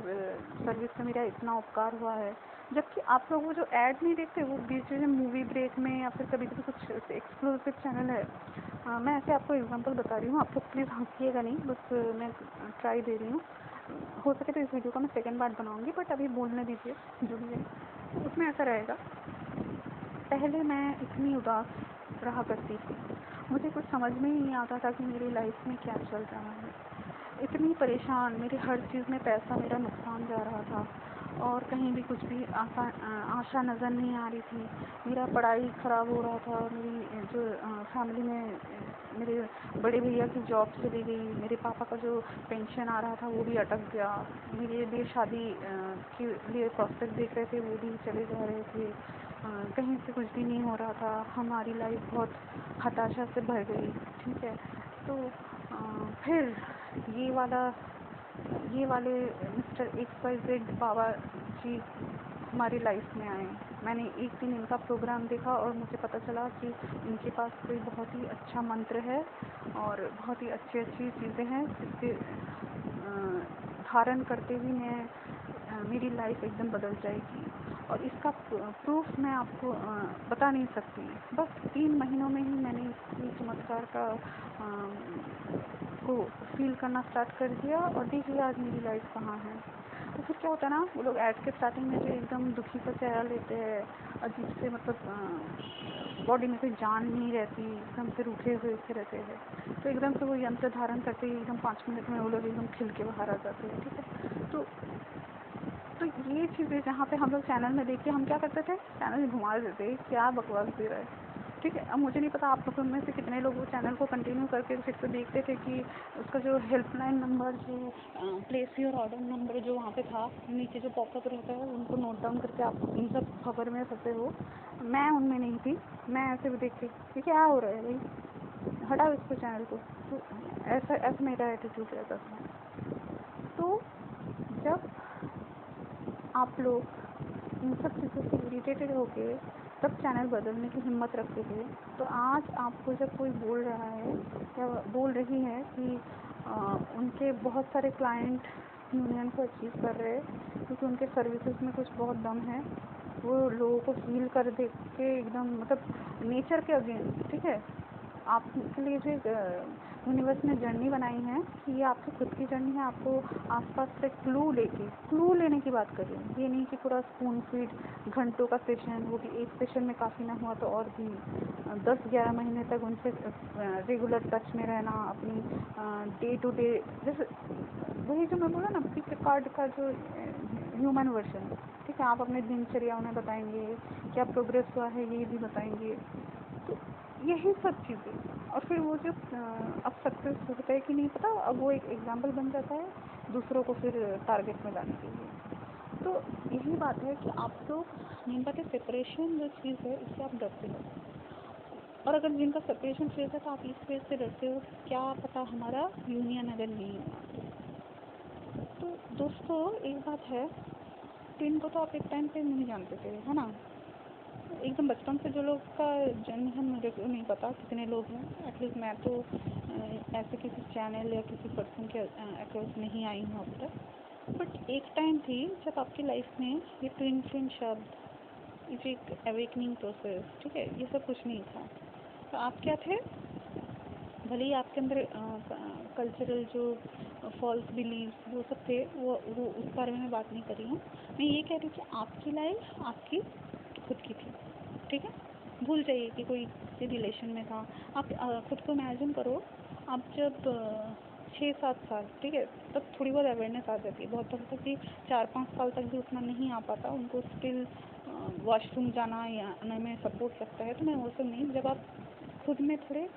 सर्विस से मेरा इतना उपकार हुआ है। जबकि आप लोग वो जो ऐड नहीं देखते, वो बीच में मूवी ब्रेक में या फिर कभी कभी कुछ एक्सक्लूसिव चैनल है। मैं ऐसे आपको एग्जांपल बता रही हूँ, आप लोग प्लीज़ हंसिएगा नहीं, बस मैं ट्राई दे रही हूँ। हो सके तो इस वीडियो का मैं सेकेंड पार्ट बनाऊँगी, बट अभी बोलने दीजिए जो भी है। उसमें ऐसा रहेगा, पहले मैं इतनी उदास रहा करती थी, मुझे कुछ समझ में ही नहीं आता था कि मेरी लाइफ में क्या चल रहा है। इतनी परेशान, मेरी हर चीज़ में पैसा मेरा नुकसान जा रहा था, और कहीं भी कुछ भी आशा नज़र नहीं आ रही थी। मेरा पढ़ाई ख़राब हो रहा था, मेरी जो फैमिली में मेरे बड़े भैया की जॉब चली गई, मेरे पापा का जो पेंशन आ रहा था वो भी अटक गया, मेरे लिए शादी के लिए प्रोस्पेक्ट देख रहे थे वो भी चले जा रहे थे, कहीं से कुछ भी नहीं हो रहा था, हमारी लाइफ बहुत हताशा से भर गई, ठीक है। तो फिर ये वाले मिस्टर XYZ बाबा जी हमारी लाइफ में आए। मैंने एक दिन इनका प्रोग्राम देखा और मुझे पता चला कि इनके पास कोई बहुत ही अच्छा मंत्र है और बहुत ही अच्छी चीज़ें हैं जिसके धारण करते ही मेरी लाइफ एकदम बदल जाएगी। और इसका प्रूफ मैं आपको बता नहीं सकती। बस 3 महीनों में ही मैंने इस चमत्कार का को फील करना स्टार्ट कर दिया, और देखिए आज मेरी लाइफ कहाँ है। तो फिर क्या होता है ना, वो लोग ऐड के स्टार्टिंग में जो एकदम दुखी सा चेहरा लेते हैं, अजीब से मतलब बॉडी में कोई जान नहीं रहती, एकदम से रूठे हुए से रहते हैं, तो एकदम से वो यंत्र धारण करते ही एकदम 5 मिनट में वो लोग एकदम खिल के बाहर आ जाते हैं, ठीक है। तो ये चीज़ें जहाँ पे हम लोग चैनल में देख के हम क्या करते थे, चैनल घुमा देते, क्या बकवास दे रहा है, ठीक है। अब मुझे नहीं पता आप लोगों में से कितने लोग वो चैनल को कंटिन्यू करके फिर से देखते थे कि उसका जो हेल्पलाइन नंबर, जो प्लेस योर ऑर्डर नंबर जो वहाँ पे था, नीचे जो पॉपअप रहता है, उनको नोट डाउन करके आप इन सब खबर में फंसे हो। मैं उनमें नहीं थी, मैं ऐसे भी देखती कि क्या हो रहा है भाई, हटाओ इसको चैनल को, तो ऐसा मेरा एटीट्यूड रहता था। तो जब आप लोग इन सब चीज़ों से इरिटेटेड होके तब चैनल बदलने की हिम्मत रखते थे, तो आज आपको जब कोई बोल रहा है या बोल रही है कि उनके बहुत सारे क्लाइंट यूनियन को अचीव कर रहे हैं क्योंकि उनके सर्विसेज में कुछ बहुत दम है, वो लोगों को फील कर दे के एकदम मतलब नेचर के अगेंस्ट, ठीक है। आपके लिए जो यूनिवर्स ने जर्नी बनाई है, ये आपकी खुद की जर्नी है। आपको आसपास से क्लू लेने की बात कर रही हूँ, ये नहीं कि पूरा स्पून फीड घंटों का सेशन, वो भी एक सेशन में काफ़ी ना हुआ तो और भी 10-11 महीने तक उनसे रेगुलर टच में रहना, अपनी डे टू डे, जैसे वही जो मैं बोला ना, पिक कार्ड का जो ह्यूमन वर्जन, ठीक है। आप अपने दिनचर्या उन्हें बताएंगे, क्या प्रोग्रेस हुआ है ये भी बताएंगे, तो यही सब चीज़ें। और फिर वो जो अब सक्सेस होता है कि नहीं पता, अब वो एक एग्जाम्पल बन जाता है दूसरों को फिर टारगेट में लाने के लिए। तो यही बात है कि आप लोग, मेन बात है सेपरेशन जो चीज़ है, इससे आप डरते हो, और अगर जिनका सेपरेशन फेस है तो आप इस फेस से डरते हो, क्या पता हमारा यूनियन अगर नहीं हुआ। तो दोस्तों एक बात है, टीन को तो आप एक टाइम पे नहीं जानते थे, है ना, एकदम बचपन से जो लोग का जन्म है मुझे नहीं पता कितने लोग हैं, एटलीस्ट मैं तो ऐसे किसी चैनल या किसी पर्सन के अक्रॉस नहीं आई हूँ अब तक। बट एक टाइम थी जब आपकी लाइफ में ये ट्विन फ्लेम शब्द, ये एक अवेकनिंग प्रोसेस, ठीक है, ये सब कुछ नहीं था। तो आप क्या थे, भले ही आपके अंदर कल्चरल जो फॉल्स बिलीव्स वो सब थे, वो उस बारे में मैं बात नहीं कर रही हूँ। मैं ये कह रही हूँ कि आपकी लाइफ आपकी खुद की थी, ठीक है। भूल जाइए कि कोई रिलेशन में था। आप खुद को इमेजिन करो, आप जब 6-7 साल, ठीक है, तब थोड़ी बहुत अवेयरनेस आ जाती है। बहुत तक कि 4-5 साल तक भी उतना नहीं आ पाता, उनको स्टिल वॉशरूम जाना या आने में सपोर्ट लगता है। तो मैं वो सब नहीं, जब आप खुद में थोड़े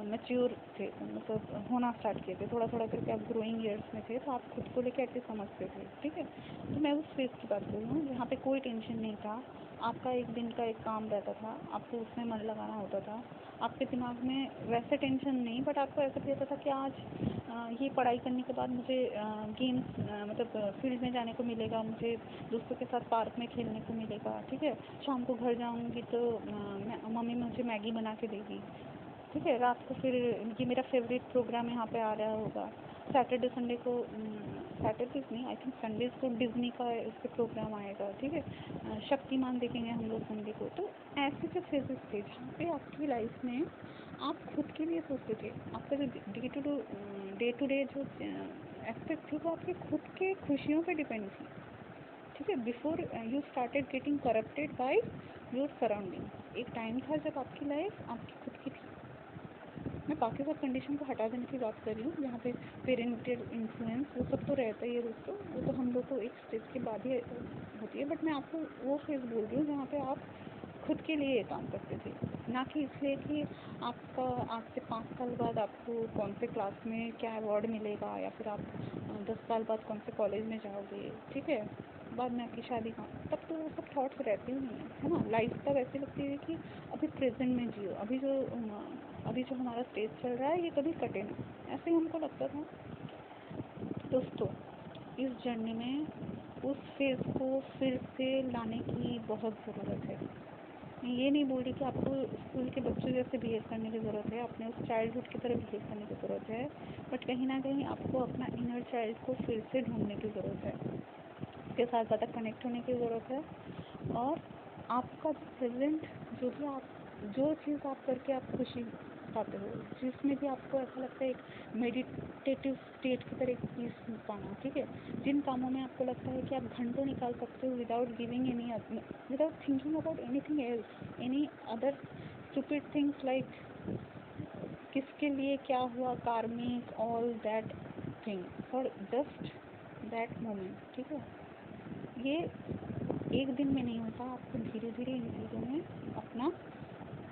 मैच्योर थे, मतलब होना स्टार्ट किए थे, थोड़ा थोड़ा करके आप ग्रोइंग ईयर्स में थे, तो आप खुद को लेकर ऐसे समझते थे, ठीक है। तो मैं उस फेज़ की बात कर रही हूँ जहाँ पे कोई टेंशन नहीं था, आपका एक दिन का एक काम रहता था, आपको उसमें मन लगाना होता था, आपके दिमाग में वैसे टेंशन नहीं, बट आपको ऐसा भी रहता था कि आज ये पढ़ाई करने के बाद मुझे गेम्स मतलब फील्ड में जाने को मिलेगा, मुझे दोस्तों के साथ पार्क में खेलने को मिलेगा, ठीक है। शाम को घर जाऊँगी तो मम्मी मुझे मैगी बना के देगी, ठीक है। रात को फिर ये मेरा फेवरेट प्रोग्राम यहाँ पे आ रहा होगा। सैटरडे संडे को, सैटरडे नहीं, आई थिंक संडे को डिज्नी का इस पर प्रोग्राम आएगा, ठीक है। शक्तिमान देखेंगे हम लोग संडे को। तो ऐसे जो फेजेस थे जहाँ पे आपकी लाइफ में आप खुद के लिए सोचते थे, आपका जो डे टू डे जो एस्पेक्ट थी वो आपके खुद के खुशियों पे डिपेंड थी, ठीक है। Before you started getting corrupted by your surrounding. एक टाइम था जब आपकी लाइफ आपकी खुद की थी। मैं बाकी सब कंडीशन को हटा देने की बात कर रही हूँ, जहाँ पे पेरेंटल इन्फ्लुएंस वो सब तो रहता ही है दोस्तों, वो तो हम लोग को एक स्टेज के बाद ही होती है। बट मैं आपको वो फेज बोल रही हूँ जहाँ पे आप खुद के लिए काम करते थे, ना कि इसलिए कि आपका आज से 5 साल बाद आपको कौन से क्लास में क्या अवार्ड मिलेगा, या फिर आप 10 साल बाद कौन से कॉलेज में जाओगे, ठीक है, बाद में आपकी शादी का, तब तो वो सब थॉट्स रहते ही नहीं है ना। लाइफ तब ऐसी लगती है कि अभी प्रेजेंट में जियो, अभी जो हमारा स्टेज चल रहा है ये कभी कटे ना, ऐसे ही हमको लगता था। दोस्तों, इस जर्नी में उस फेज़ को फिर से लाने की बहुत ज़रूरत है। मैं ये नहीं बोल रही कि आपको स्कूल के बच्चों जैसे बिहेव करने की ज़रूरत है, अपने उस चाइल्डहुड की तरह बिहेव करने की ज़रूरत है, बट कहीं ना कहीं आपको अपना इनर चाइल्ड को फिर से ढूंढने की ज़रूरत है, उसके साथ ज़्यादा कनेक्ट होने की ज़रूरत है। और आपका प्रेजेंट जो भी आप जो चीज़ आप करके आप खुशी पाते हो, जिसमें भी आपको ऐसा लगता है एक मेडिटेटिव स्टेट की तरह एक पीस पाना, ठीक है। जिन कामों में आपको लगता है कि आप घंटों निकाल सकते हो without thinking about anything else, any other stupid things like किसके लिए क्या हुआ, कार्मिक, all that thing, for just that moment, ठीक है। ये एक दिन में नहीं होता, आपको धीरे धीरे इन चीज़ों में अपना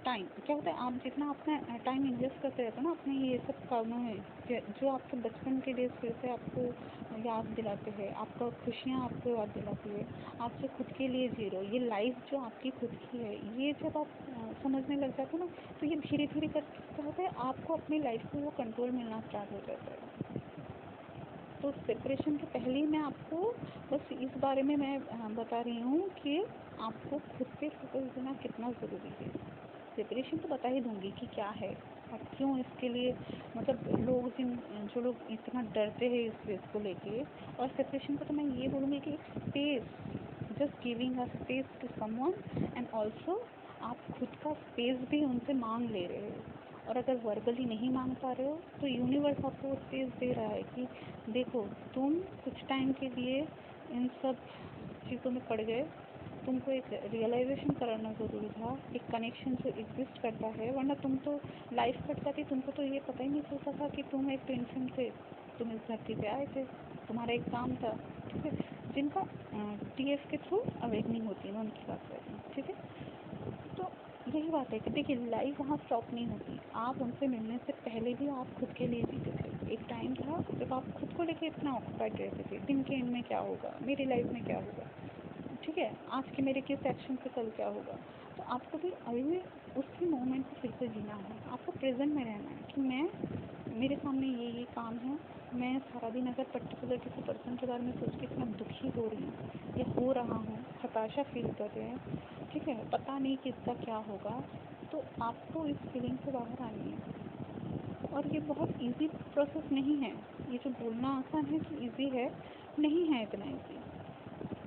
टाइम, क्या होता है, आप जितना अपना टाइम इन्वेस्ट करते रहते हो ना अपने ये सब कामों में, जो आपके बचपन के डेज फिर से आपको याद दिलाते हैं, आपका खुशियाँ आपको याद दिलाती है, आप जो खुद के लिए जी रहे हो, ये लाइफ जो आपकी खुद की है, ये जब आप समझने लग जाते हो ना, तो ये धीरे धीरे करके क्या होता है, आपको अपनी लाइफ में वो कंट्रोल मिलना स्टार्ट हो जाता है। तो सेपरेशन के पहले ही मैं आपको बस इस बारे में मैं बता रही हूँ कि आपको खुद पे फोकस देना कितना ज़रूरी है। सेपरेशन तो बता ही दूँगी कि क्या है और क्यों इसके लिए, मतलब जो लोग इतना डरते हैं इस फेस को लेके, और सेपरेशन को तो मैं ये बोलूँगी कि एक space, just giving a space to someone, and also आप खुद का स्पेस भी उनसे मांग ले रहे हो। और अगर वर्बली नहीं मांग पा रहे हो तो यूनिवर्स आपको स्पेस दे रहा है कि देखो, तुम कुछ टाइम के लिए इन सब चीज़ों में पड़ गए, तुमको एक रियलाइजेशन कराना ज़रूरी था, एक कनेक्शन जो एग्जिस्ट करता है, वरना तुम तो लाइफ कट जाती, तुमको तो ये पता ही नहीं चलता था कि तुम एक टेंशन थे, तुम इस धरती पे आए थे, तुम्हारा एक काम था, ठीक है। जिनका TF के थ्रू अवेकनिंग होती है, मैं उनकी बात कर रही हूँ, ठीक है। तो यही बात है कि देखिए, लाइफ वहाँ स्टॉप नहीं होती, आप उनसे मिलने से पहले भी आप खुद के लिए जीते थे। एक टाइम था जब आप खुद को लेके इतना ऑक्यूपाइड रहते थे, दिन के एंड में क्या होगा, मेरी लाइफ में क्या होगा, ठीक है, आज के मेरे किस एक्शन से कल क्या होगा। तो आपको भी अभी भी उसी मोमेंट को फिर से जीना है, आपको प्रेजेंट में रहना है कि मेरे सामने ये काम है, मैं सारा दिन अगर पर्टिकुलर किसी पर्सन के बारे में सोच के इतना दुखी हो रही हूँ या हो रहा हूँ, हताशा फील कर रहे हैं, ठीक है, पता नहीं कि इसका क्या होगा, तो आपको इस फीलिंग से बाहर आनी है। और ये बहुत इजी प्रोसेस नहीं है, ये जो बोलना आसान है कि इजी है, नहीं है इतना इजी,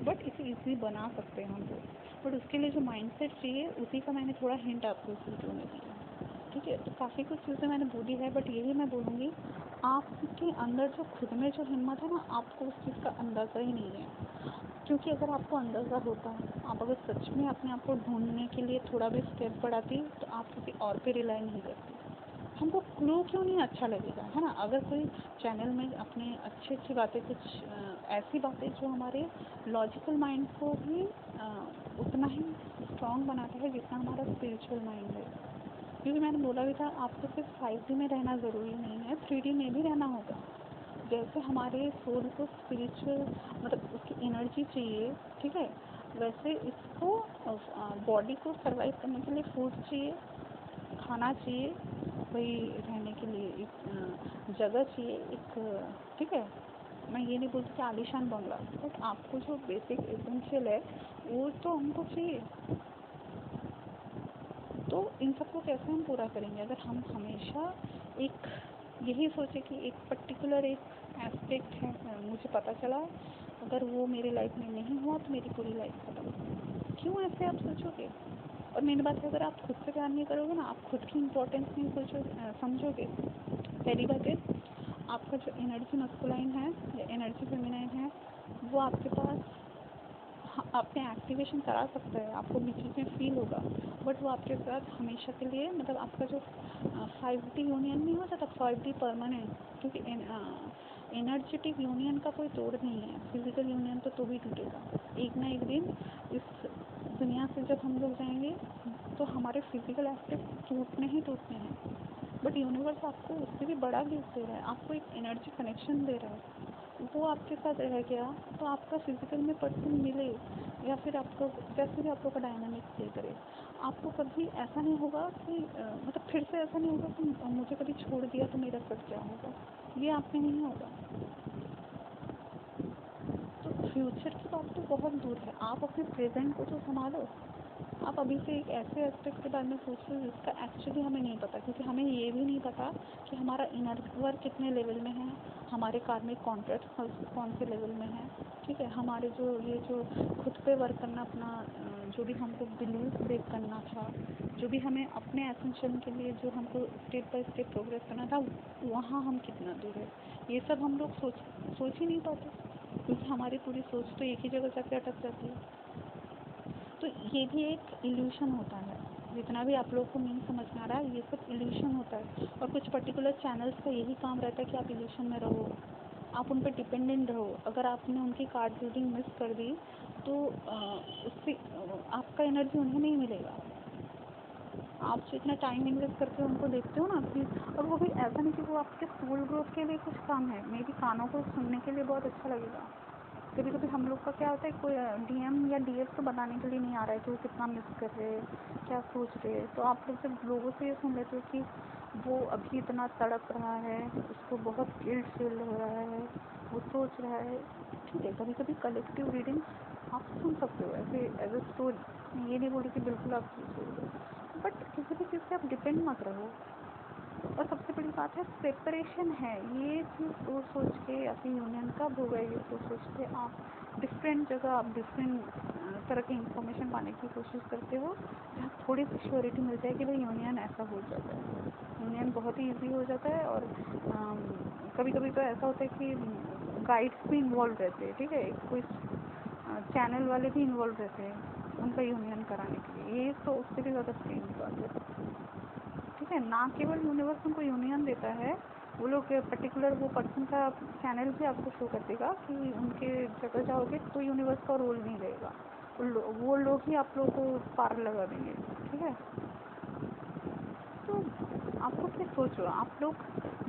बट इसे इजी बना सकते हैं हम लोग। बट उसके लिए जो माइंडसेट चाहिए, उसी का मैंने थोड़ा हिंट आपको इस वीडियो में दिया, ठीक है। तो काफ़ी कुछ चीज़ें मैंने बोली है, बट यही मैं बोलूँगी, आपके अंदर जो खुद में जो हिम्मत है ना, आपको उस चीज़ का अंदाज़ा ही नहीं है। क्योंकि अगर आपको अंदाज़ा होता, आप अगर सच में अपने आप को ढूंढने के लिए थोड़ा भी स्टेप बढ़ाती, तो आप किसी और पे रिलाई नहीं करती, हमको क्लू क्यों नहीं अच्छा लगेगा, है ना। अगर कोई चैनल में अपने अच्छी अच्छी बातें, कुछ ऐसी बातें जो हमारे लॉजिकल माइंड को भी उतना ही स्ट्रॉन्ग बनाता है जितना हमारा स्पिरिचुअल माइंड है। क्योंकि मैंने बोला भी था, आपको सिर्फ 5D में रहना ज़रूरी नहीं है, 3D में भी रहना होगा। जैसे हमारे सोल को स्पिरिचुअल मतलब उसकी एनर्जी चाहिए, ठीक है, वैसे इसको बॉडी को सर्वाइव करने के लिए फूड चाहिए, खाना चाहिए, कोई रहने के लिए एक जगह चाहिए, एक, ठीक है। मैं ये नहीं बोलती कि आलीशान बंगला, बट आपको जो बेसिक एसेंशियल है वो तो हमको चाहिए। तो इन सबको कैसे हम पूरा करेंगे अगर हम हमेशा एक यही सोचे कि एक पर्टिकुलर एक एस्पेक्ट है, मुझे पता चला अगर वो मेरी लाइफ में नहीं हुआ तो मेरी पूरी लाइफ खत्म। क्यों ऐसे आप सोचोगे? और मेरी बात है, अगर आप खुद से प्यार नहीं करोगे ना, आप खुद की इम्पोर्टेंस नहीं समझोगे। पहली बात है, आपका जो एनर्जी मस्कुलाइन है या एनर्जी फेमिनाइन है वो आपके पास आपने एक्टिवेशन करा सकता है, आपको भी चीज़ें फील होगा, बट वो आपके साथ हमेशा के लिए, मतलब आपका जो 5D यूनियन नहीं हो जाता, 5D परमानेंट, क्योंकि एनर्जेटिक यूनियन का कोई तोड़ नहीं है। फिजिकल यूनियन तो भी टूटेगा एक ना एक दिन। इस दुनिया से जब हम लोग जाएंगे तो हमारे फिजिकल एस्पेक्ट टूटने ही टूटने हैं, बट यूनिवर्स आपको उससे भी बड़ा गिफ्ट दे रहा है, आपको एक एनर्जी कनेक्शन दे रहा है। वो आपके साथ रह गया तो आपका फिजिकल में पर्सन मिले या फिर आपको जैसे भी आप लोग का डायनामिक प्ले करे, आपको कभी ऐसा नहीं होगा कि मतलब फिर से ऐसा नहीं होगा कि मुझे कभी छोड़ दिया तो मेरा सब क्या होगा, ये आप में नहीं होगा। तो फ्यूचर की बात तो बहुत दूर है, आप अपने प्रेजेंट को तो संभालो। आप अभी से एक ऐसे एस्पेक्ट के बारे में सोच रहे हो जिसका एक्चुअली हमें नहीं पता, क्योंकि हमें ये भी नहीं पता कि हमारा इनर वर्क कितने लेवल में है, हमारे कार्मिक कॉन्ट्रैक्ट कौन से लेवल में है, ठीक है। हमारे जो खुद पे वर्क करना, अपना जो भी हमको बिलीव ब्रेक करना था, जो भी हमें अपने एसेंशन के लिए जो हमको स्टेप बाय स्टेप प्रोग्रेस करना था, वहाँ हम कितना दूर है, ये सब हम लोग सोच ही नहीं पाते, क्योंकि हमारी पूरी सोच तो एक ही जगह जाके अटक जाती है। तो ये भी एक इल्यूशन होता है, जितना भी आप लोगों को नहीं समझ में आ रहा है, ये सब इल्यूशन होता है। और कुछ पर्टिकुलर चैनल्स का यही काम रहता है कि आप इल्यूशन में रहो, आप उन पर डिपेंडेंट रहो। अगर आपने उनकी कार्ड रीडिंग मिस कर दी तो उससे आपका एनर्जी उन्हें नहीं मिलेगा। आप जो इतना टाइम इन्वेस्ट करके उनको देखते हो ना कि, और वो भी ऐसा नहीं कि वो आपके सोल ग्रोथ के लिए कुछ काम है, मेरी कानों को सुनने के लिए बहुत अच्छा लगेगा। कभी कभी हम लोग का क्या होता है, कोई DM या DF तो बताने के लिए नहीं आ रहा है कि वो कितना मिस कर रहे हैं, क्या सोच रहे हैं, तो आप लोग जब लोगों से ये सुन लेते हो कि वो अभी इतना तड़प रहा है, उसको बहुत गिल्ट फील हो रहा है, वो सोच रहा है, ठीक है। कभी कभी कलेक्टिव रीडिंग आप सुन सकते हो ऐसे एज ए स्टोरी, ये नहीं बोल रही कि बिल्कुल आप छोड़ दो, बट किसी भी चीज़ से आप डिपेंड मत रहो। और सबसे बड़ी बात है, सेपरेशन है, ये चीज़ सोच सोच के अपनी यूनियन कब हो गए, ये सोच के आप डिफरेंट जगह, आप डिफरेंट तरह की इंफॉर्मेशन पाने की कोशिश करते हो, जहाँ थोड़ी सी श्योरिटी मिल जाए कि भाई यूनियन ऐसा हो जाता है, यूनियन बहुत ही ईजी हो जाता है। और कभी कभी तो ऐसा होता है कि गाइड्स भी इन्वॉल्व रहते हैं, ठीक है, कोई चैनल वाले भी इन्वॉल्व रहते हैं उनका यूनियन कराने के लिए, ये तो उससे भी ज़्यादा स्ट्रेंज बात है, ठीक है। ना केवल यूनिवर्स उनको यूनियन देता है, वो लोग पर्टिकुलर वो पर्सन का चैनल भी आपको शो कर देगा कि उनके जगह जाओगे तो यूनिवर्स का रोल नहीं रहेगा, वो लोग ही आप लोगों को पार लगा देंगे, ठीक है। तो आपको क्या सोचो, आप लोग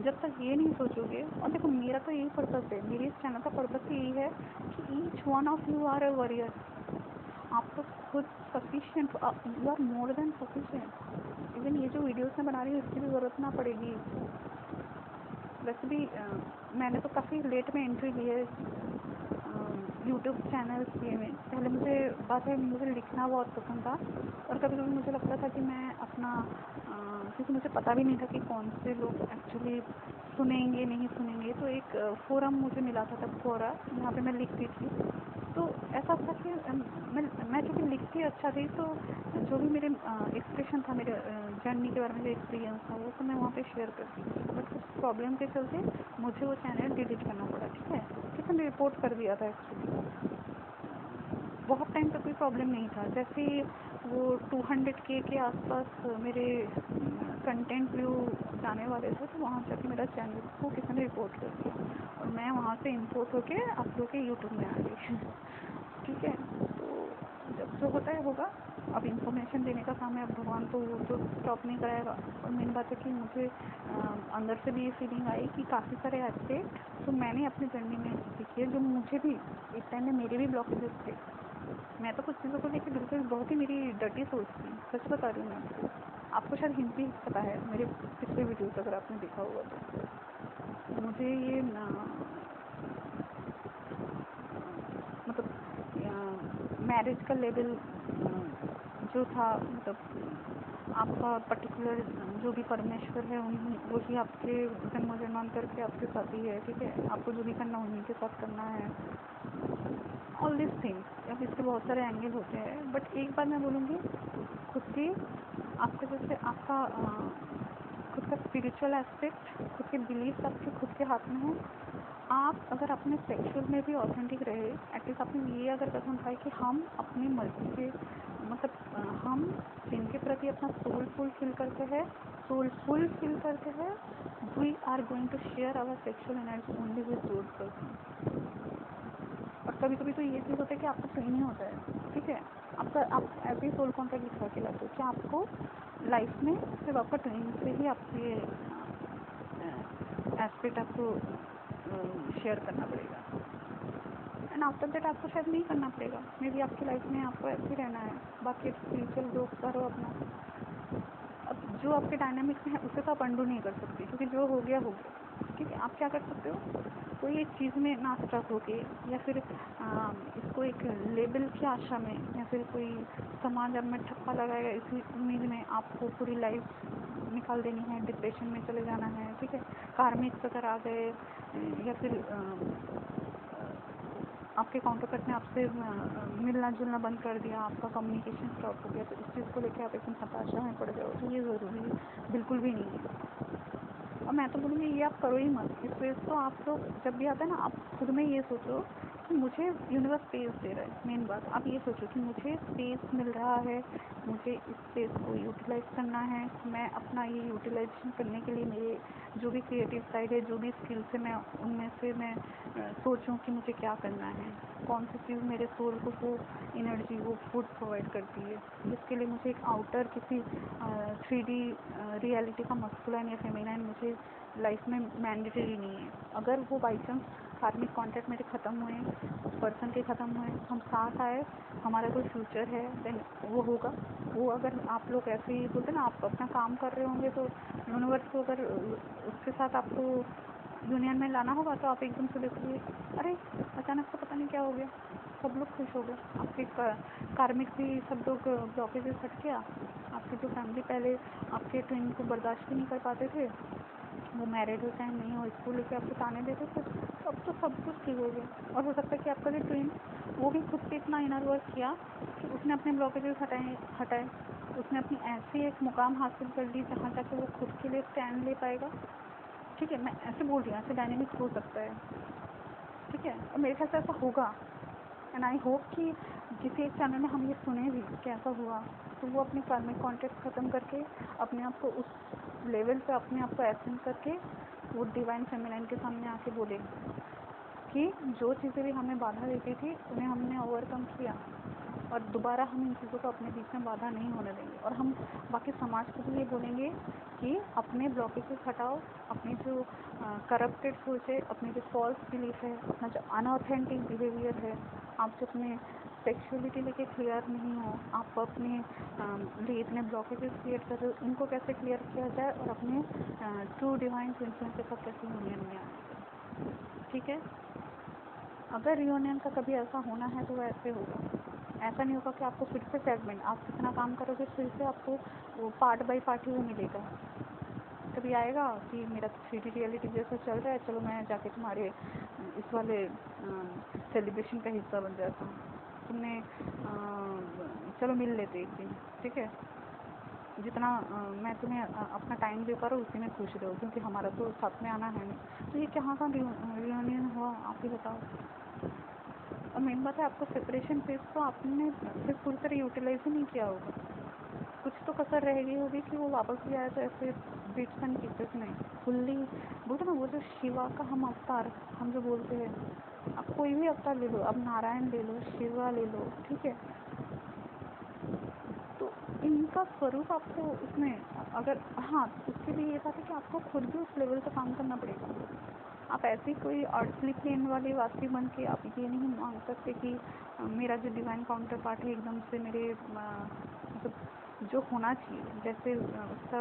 जब तक ये नहीं सोचोगे, और देखो मेरा तो यही पर्पस है, मेरे इस चैनल का पर्पस यही है कि each one of you are a warrior, आप लोग खुद sufficient, you are more than sufficient. Even ये जो वीडियोस मैं बना रही हूँ इसकी भी ज़रूरत ना पड़ेगी। वैसे भी मैंने तो काफ़ी लेट में एंट्री ली है यूट्यूब चैनल्स ये में। पहले मुझे बात है, मुझे लिखना बहुत पसंद था, और कभी कभी मुझे लगता था कि मैं अपना क्योंकि मुझे पता भी नहीं था कि कौन से लोग एक्चुअली सुनेंगे नहीं सुनेंगे, तो एक फोरम मुझे मिला था तब, फोरा, जहाँ पे मैं लिखती थी। तो ऐसा था कि मैं क्योंकि लिखती अच्छा थी, तो जो भी मेरे एक्सप्रेशन था, मेरे जर्नी के बारे में जो एक्सपीरियंस था, वो तो मैं वहाँ पे शेयर करती थी, बट कुछ प्रॉब्लम के चलते मुझे वो चैनल डिलीट करना पड़ा, ठीक है। किसी ने रिपोर्ट कर दिया था एक्चुअली, बहुत टाइम तक कोई प्रॉब्लम नहीं था। जैसे ही वो 200K के आसपास मेरे कंटेंट व्यू जाने वाले थे, तो वहाँ जाके मेरा चैनल को किसी ने रिपोर्ट कर दिया और मैं वहाँ से इम्पोर्ट होके आप लोग के यूट्यूब में आ गई। ठीक है, तो जब जो होता है होगा। अब इन्फॉर्मेशन देने का काम है, अब भगवान तो वो तो स्टॉप नहीं कराएगा। और मेन बात है कि मुझे अंदर से भी ये फीलिंग आई कि काफ़ी सारे एस्पेक्ट तो मैंने अपनी जर्नी में सीखे, जो मुझे भी एक टाइम में मेरे भी ब्लॉकेजेस थे। मैं तो कुछ चीज़ों को लेकर बिल्कुल बहुत ही मेरी डर्टी सोच थी, सच बता रही हूँ मैं आपको शायद हिंट भी पता है मेरे पिछले वीडियोस अगर आपने देखा होगा तो। मुझे ये मतलब मैरिज का लेवल जो था, मतलब आपका पर्टिकुलर जो भी परमेश्वर है उन्हीं वही आपके जन्म जन्मांतर के आपके साथ ही है। ठीक है, आपको जो भी करना उन्हीं के साथ करना है। ऑल दिस थिंग्स, अब इसके बहुत सारे एंगल होते हैं, बट एक बात मैं बोलूँगी, खुद की आपका जैसे आपका खुद का स्पिरिचुअल एस्पेक्ट, खुद के बिलीफ आपके खुद के हाथ में हो। आप अगर अपने सेक्सुअल में भी ऑथेंटिक रहे, एटलीस्ट आपने ये अगर कदम उठाए कि हम अपनी मर्जी के मतलब हम जिनके प्रति अपना सोलफुल फील करते हैं, we are going to share our sexual energy only with those person. और कभी कभी तो ये चीज़ होता है कि आपका सही नहीं होता है। ठीक है, आपका आप ऐसे ही सोल कॉन्ट्रैक्ट लिखवा के लाते हो कि आपको लाइफ में सिर्फ आपका ट्रेनिंग से ही आपके एस्पेक्ट आपको शेयर करना पड़ेगा, एंड आफ्टर दैट आपको शायद नहीं करना पड़ेगा। मे बी आपकी लाइफ में आपको ऐसे ही रहना है, बाकी स्पिरिचुअल ग्रोथ करो अपना। अब जो आपके डायनामिक्स में है उसे तो आप अंडू नहीं कर सकते, क्योंकि जो हो गया हो गया। ठीक है, आप क्या कर सकते हो, कोई एक चीज़ में ना स्टक होके, या फिर इसको एक लेबल की आशा में, या फिर कोई समाज अब में ठप्पा लगाएगा इसी उम्मीद में आपको पूरी लाइफ निकाल देनी है, डिप्रेशन में चले जाना है। ठीक है, कार्मिक अगर आ गए, या फिर आपके काउंटरपार्ट ने आपसे मिलना जुलना बंद कर दिया, आपका कम्युनिकेशन स्टॉप हो गया, तो इस चीज़ को लेकर आप एकदम हताशा में पड़ जाओ, तो ये ज़रूरी बिल्कुल भी नहीं है। और मैं तो बोलूँगी ये आप करो ही मत। इस वजह तो आप लोग जब भी आता है ना, आप खुद में ये सोचो कि मुझे यूनिवर्स स्पेस दे रहा है। मेन बात आप ये सोचो कि मुझे स्पेस मिल रहा है, मुझे इस स्पेस को यूटिलाइज करना है। मैं अपना ये यूटिलाइजेशन करने के लिए मेरे जो भी क्रिएटिव साइड है, जो भी स्किल्स है, मैं उनमें से मैं सोचूं कि मुझे क्या करना है, कौन सी चीज़ मेरे सोल को वो एनर्जी वो फूड प्रोवाइड करती है, जिसके लिए मुझे एक आउटर किसी 3D रियलिटी का मस्कुलाइन या फेमिनाइन मुझे लाइफ में मैंडेटरी नहीं है। अगर वो बाई चांस कार्मिक कॉन्टैक्ट मेरे ख़त्म हुए, उस पर्सन के ख़त्म हुए, हम साथ आए, हमारा कोई फ्यूचर है, देन वो होगा। वो अगर आप लोग ऐसे ही बोलते ना, आप अपना काम कर रहे होंगे, तो यूनिवर्स को अगर उसके साथ आपको यूनियन में लाना होगा, तो आप एकदम से देखोगे अरे अचानक से पता नहीं क्या हो गया, सब लोग खुश हो गए, आपके कार्मिक भी सब लोग ब्लॉकेजेस हट गया। आपकी जो फैमिली पहले आपके ट्विन को बर्दाश्त भी नहीं कर पाते थे, वो मैरिड हो चाहे नहीं हो, इसको लेके आपको ताने देते थे, तो अब तो सब कुछ ठीक हो गया। और हो सकता है कि आपका जो ट्विन वो भी खुद पे इतना इनर वर्क किया कि उसने अपने ब्लॉकेजेस हटाए, उसने अपनी ऐसी एक मुकाम हासिल कर ली जहाँ जाके वो खुद के लिए स्टैंड ले पाएगा। ठीक है, मैं ऐसे बोल रही हूँ, ऐसे डायनेमिक्स हो सकता है। ठीक है, और मेरे ख्याल से ऐसा होगा, एंड आई होप कि किसी एक चैनल में हम ये सुने भी कि ऐसा हुआ, तो वो अपने कार्मिक कॉन्टैक्ट ख़त्म करके अपने आप को उस लेवल पे अपने आप को एसेंड करके वो डिवाइन फेमिनाइन के सामने आके बोले कि जो चीज़ें भी हमें बाधा देती थी उन्हें हमने ओवरकम किया, और दोबारा हम इन चीज़ों को अपने बीच में बाधा नहीं होने देंगे। और हम बाकी समाज को भी ये बोलेंगे कि अपने ब्लॉकेजेस हटाओ, अपनी जो करप्टेड सोच है, अपनी जो फॉल्स बिलीफ है, अपना जो अनऑथेंटिक बिहेवियर है, आप जो अपने सेक्सुअलिटी लेके क्लियर नहीं हो, आप अपने लिए इतने ब्लॉकेजेस क्रिएट कर रहे हो, इनको कैसे क्लियर किया जाए और अपने ट्रू डिवाइन प्रिंसिपल के साथ कैसे यूनियन में आए। ठीक है, अगर रियूनियन का कभी ऐसा होना है तो वो ऐसे होगा। ऐसा नहीं होगा कि आपको फिर से सेगमेंट, आप कितना काम करोगे फिर से आपको वो पार्ट बाय पार्ट ही वो मिलेगा। कभी आएगा कि मेरा 3D रियलिटी जैसा चल रहा है, चलो मैं जाके तुम्हारे इस वाले सेलिब्रेशन का हिस्सा बन जाता हूँ, तुमने चलो मिल लेते एक दिन। ठीक है, जितना मैं तुम्हें अपना टाइम दे पा रहा हूँ उसी में खुश रहो, क्योंकि हमारा तो साथ में आना है नहीं। तो ये कहाँ का रियूनियन हुआ, आप ही बताओ। और मेन बात है, आपको सेपरेशन फेज को आपने फिर पूरी तरह यूटिलाइज ही नहीं किया होगा, कुछ तो कसर रहेगी होगी कि वो वापस भी आया, तो ऐसे बिट्स एंड पीसेस में फुल्ली बोलते ना, वो जो शिवा का हम अवतार हम जो बोलते हैं, आप कोई भी अवतार ले लो, अब नारायण ले लो, शिवा ले लो, ठीक है, तो इनका स्वरूप आपको उसमें अगर, हाँ, उसके लिए ये बात है कि आपको खुद भी उस लेवल पे काम करना पड़ेगा। आप ऐसी कोई अर्थली प्लेन वाली वासी बन के आप ये नहीं मांग सकते कि मेरा जो डिवाइन काउंटर पार्ट है एकदम से मेरे मतलब जो होना चाहिए, जैसे उसका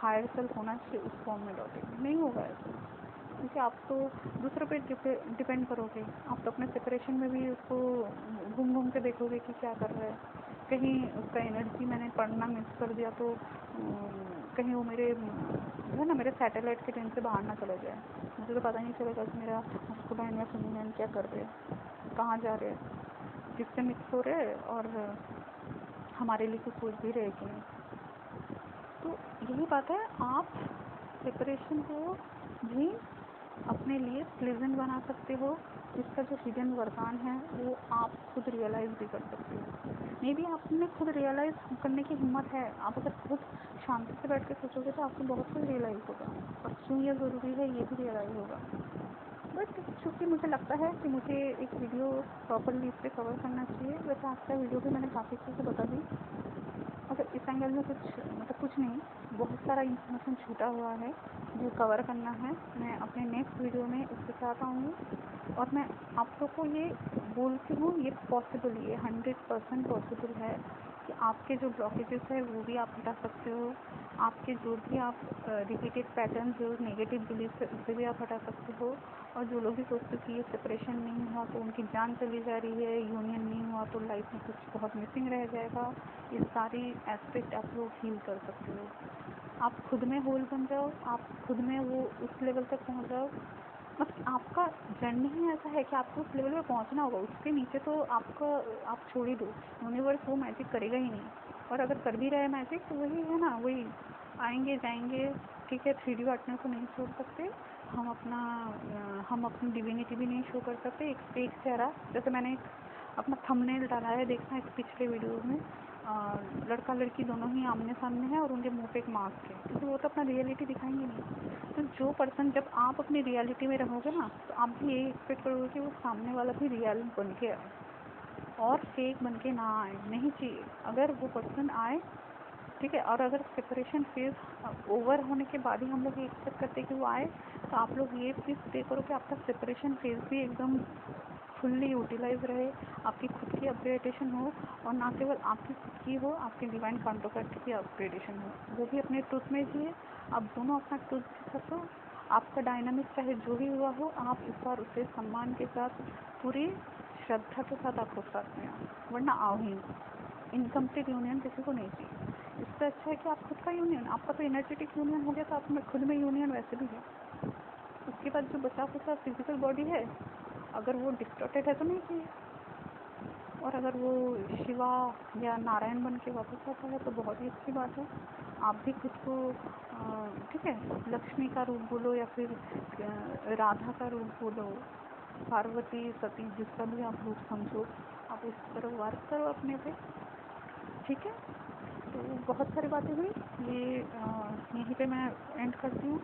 हायर सेल्फ होना चाहिए उस फॉर्म में लौटे, नहीं होगा ऐसा, क्योंकि आप तो दूसरों पे डिपेंड करोगे। आप तो अपने सेपरेशन में भी उसको घूम घूम के देखोगे कि क्या कर रहा है, कहीं उसका एनर्जी मैंने पढ़ना मिस कर दिया तो कहीं वो मेरे जो है ना मेरे सैटेलाइट के ट्रेन से बाहर ना चला जाए, मुझे तो पता ही नहीं चलेगा कि मेरा मस्कुलाइन या फेमिनाइन क्या कर रहे हैं, कहाँ जा रहे हैं, किससे मिक्स हो रहे हैं, और हमारे लिए कुछ सोच भी रहे कि नहीं। तो यही बात है, आप सेपरेशन को भी अपने लिए प्लेजेंट बना सकते हो, इसका जो हिडन वरदान है वो आप खुद रियलाइज़ भी कर सकते हो। मे बी आप में खुद रियलाइज़ करने की हिम्मत है, आप अगर खुद शांति से बैठ कर सोचोगे तो आपको बहुत कुछ रियलाइज़ होगा, और क्यों ये ज़रूरी है ये भी रियलाइज़ होगा। बट चूँकि मुझे लगता है कि मुझे एक वीडियो प्रॉपरली इस पर कवर करना चाहिए, वैसे आज का वीडियो भी मैंने काफ़ी अच्छे से बता दी, अगर इस एंगल में कुछ मतलब कुछ नहीं, बहुत सारा इन्फॉर्मेशन छूटा हुआ है जो कवर करना है, मैं अपने नेक्स्ट वीडियो में इसके साथ आऊँगी। और मैं आप लोग को ये बोलती हूँ, ये पॉसिबल, ये 100% पॉसिबल है कि आपके जो ब्लॉकेजेस है वो भी आप हटा सकते हो, आपके जो भी आप रिपीटेड पैटर्न जो नेगेटिव बिलीफ है उसे भी आप हटा सकते हो। और जो लोग भी सोचते कि ये सेपरेशन नहीं हुआ तो उनकी जान चली जा रही है, यूनियन नहीं हुआ तो लाइफ में कुछ बहुत मिसिंग रह जाएगा, ये सारी एस्पेक्ट आप लोग हील कर सकते हो। आप खुद में होल बन जाओ, आप खुद में वो उस लेवल तक पहुंच जाओ, मतलब आपका जर्नी ही ऐसा है कि आपको उस लेवल पे पहुंचना होगा, उसके नीचे तो आपका आप छोड़ ही दो, यूनिवर्स वो मैजिक करेगा ही नहीं। और अगर कर भी रहा है मैजिक तो वही है ना, वही आएंगे जाएंगे, ठीक है, 3D पार्टनर को नहीं छोड़ सकते, हम अपनी डिविनिटी भी नहीं शो कर सकते, एक फेक चेहरा, जैसे मैंने एक अपना थंबनेल डाला है, देखना एक पिछले वीडियो में, लड़का लड़की दोनों ही आमने सामने हैं और उनके मुंह पे एक मास्क है, क्योंकि वो तो अपना रियलिटी दिखाएंगे नहीं। तो जो पर्सन, जब आप अपनी रियलिटी में रहोगे ना, तो आप भी यही एक्सपेक्ट करोगे कि वो सामने वाला भी रियल बन के आए और फेक बन के ना आए, नहीं चाहिए। अगर वो पर्सन आए, ठीक है, और अगर सेपरेशन फेज ओवर होने के बाद ही हम लोग ये एक्सपेक्ट करते हैं कि वो आए, तो आप लोग ये प्लीज़ स्टे करो कि आपका सेपरेशन फेज भी एकदम फुल्ली यूटिलाइज रहे, आपकी खुद की अपग्रेडेशन हो, और ना केवल आपकी खुद की हो, आपके डिवाइन काउंटरपार्ट की अपग्रेडेशन हो, वो भी अपने ट्रुथ में जिए, आप दोनों अपना ट्रुथ जी सको। आपका डायनामिक चाहे जो भी हुआ हो, आप इस बार उसे सम्मान के साथ, पूरी श्रद्धा के साथ आप लोग साथ में आओ, वरना आओ ही नहीं। इनकम्प्लीट यूनियन किसी को नहीं चाहिए, इससे अच्छा है कि आप खुद का यूनियन, आपका तो एनर्जेटिक यूनियन हो गया, तो आप में खुद में यूनियन वैसे भी है। उसके बाद जो बचा खुचा फिजिकल बॉडी है, अगर वो डिस्टॉर्टेड है तो नहीं चाहिए, और अगर वो शिवा या नारायण बन के वापस आता है तो बहुत ही अच्छी बात है। आप भी खुद को ठीक है, लक्ष्मी का रूप बोलो या फिर राधा का रूप बोलो, पार्वती सती, जिसका भी आप रूप समझो, आप उस तरह वर्क करो अपने पे, ठीक है। तो बहुत सारी बातें हुई, ये यहीं पे मैं एंड करती हूँ।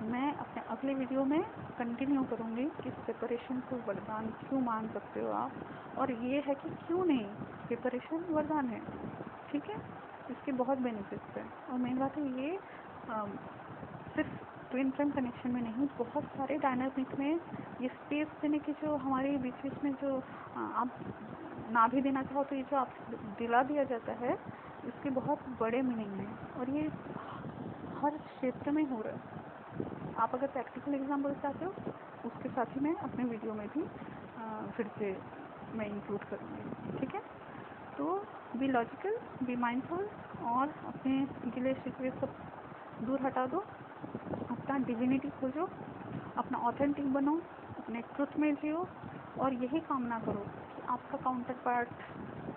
मैं अपने अगले वीडियो में कंटिन्यू करूँगी कि सेपरेशन को वरदान क्यों मान सकते हो आप, और ये है कि क्यों नहीं सेपरेशन वरदान है, ठीक है, इसके बहुत बेनिफिट्स हैं। और मेन बात है ये सिर्फ ट्विन फ्लेम कनेक्शन में नहीं, बहुत सारे डायनामिक में ये स्पेस देने की जो हमारे बीच बीच में जो आप ना भी देना चाहो तो ये जो आप दिला दिया जाता है, इसके बहुत बड़े मीनिंग हैं, और ये हर क्षेत्र में हो रहा है। आप अगर प्रैक्टिकल एग्जाम्पल चाहते हो, उसके साथ ही मैं अपने वीडियो में भी फिर से मैं इंक्लूड करूँगी, ठीक है। तो बी लॉजिकल, बी माइंडफुल, और अपने गिले शिकवे सब दूर हटा दो, अपना डिविनिटी खोजो, अपना ऑथेंटिक बनो, अपने ट्रुथ में जियो, और यही कामना करो कि आपका काउंटर पार्ट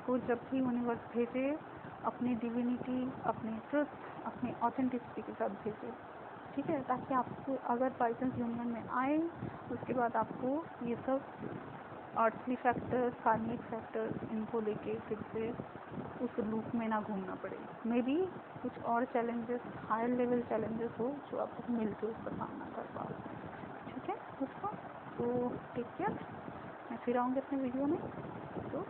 को जब भी यूनिवर्स भेजे, अपनी डिविनिटी, अपनी ट्रुथ, अपनी ऑथेंटिसिटी के साथ भेजे, ठीक है, ताकि आपको अगर बाई चांस यूनियन में आए उसके बाद आपको ये सब अर्थली फैक्टर्स, कार्मिक फैक्टर्स, इनको लेके फिर से उस लूप में ना घूमना पड़े। मे बी कुछ और चैलेंजेस, हायर लेवल चैलेंजेस हो जो आपको मिल के उसका सामना कर पाओ। ठीक है दोस्तों, तो टेक केयर। मैं फिर आऊँगी अपने वीडियो में। तो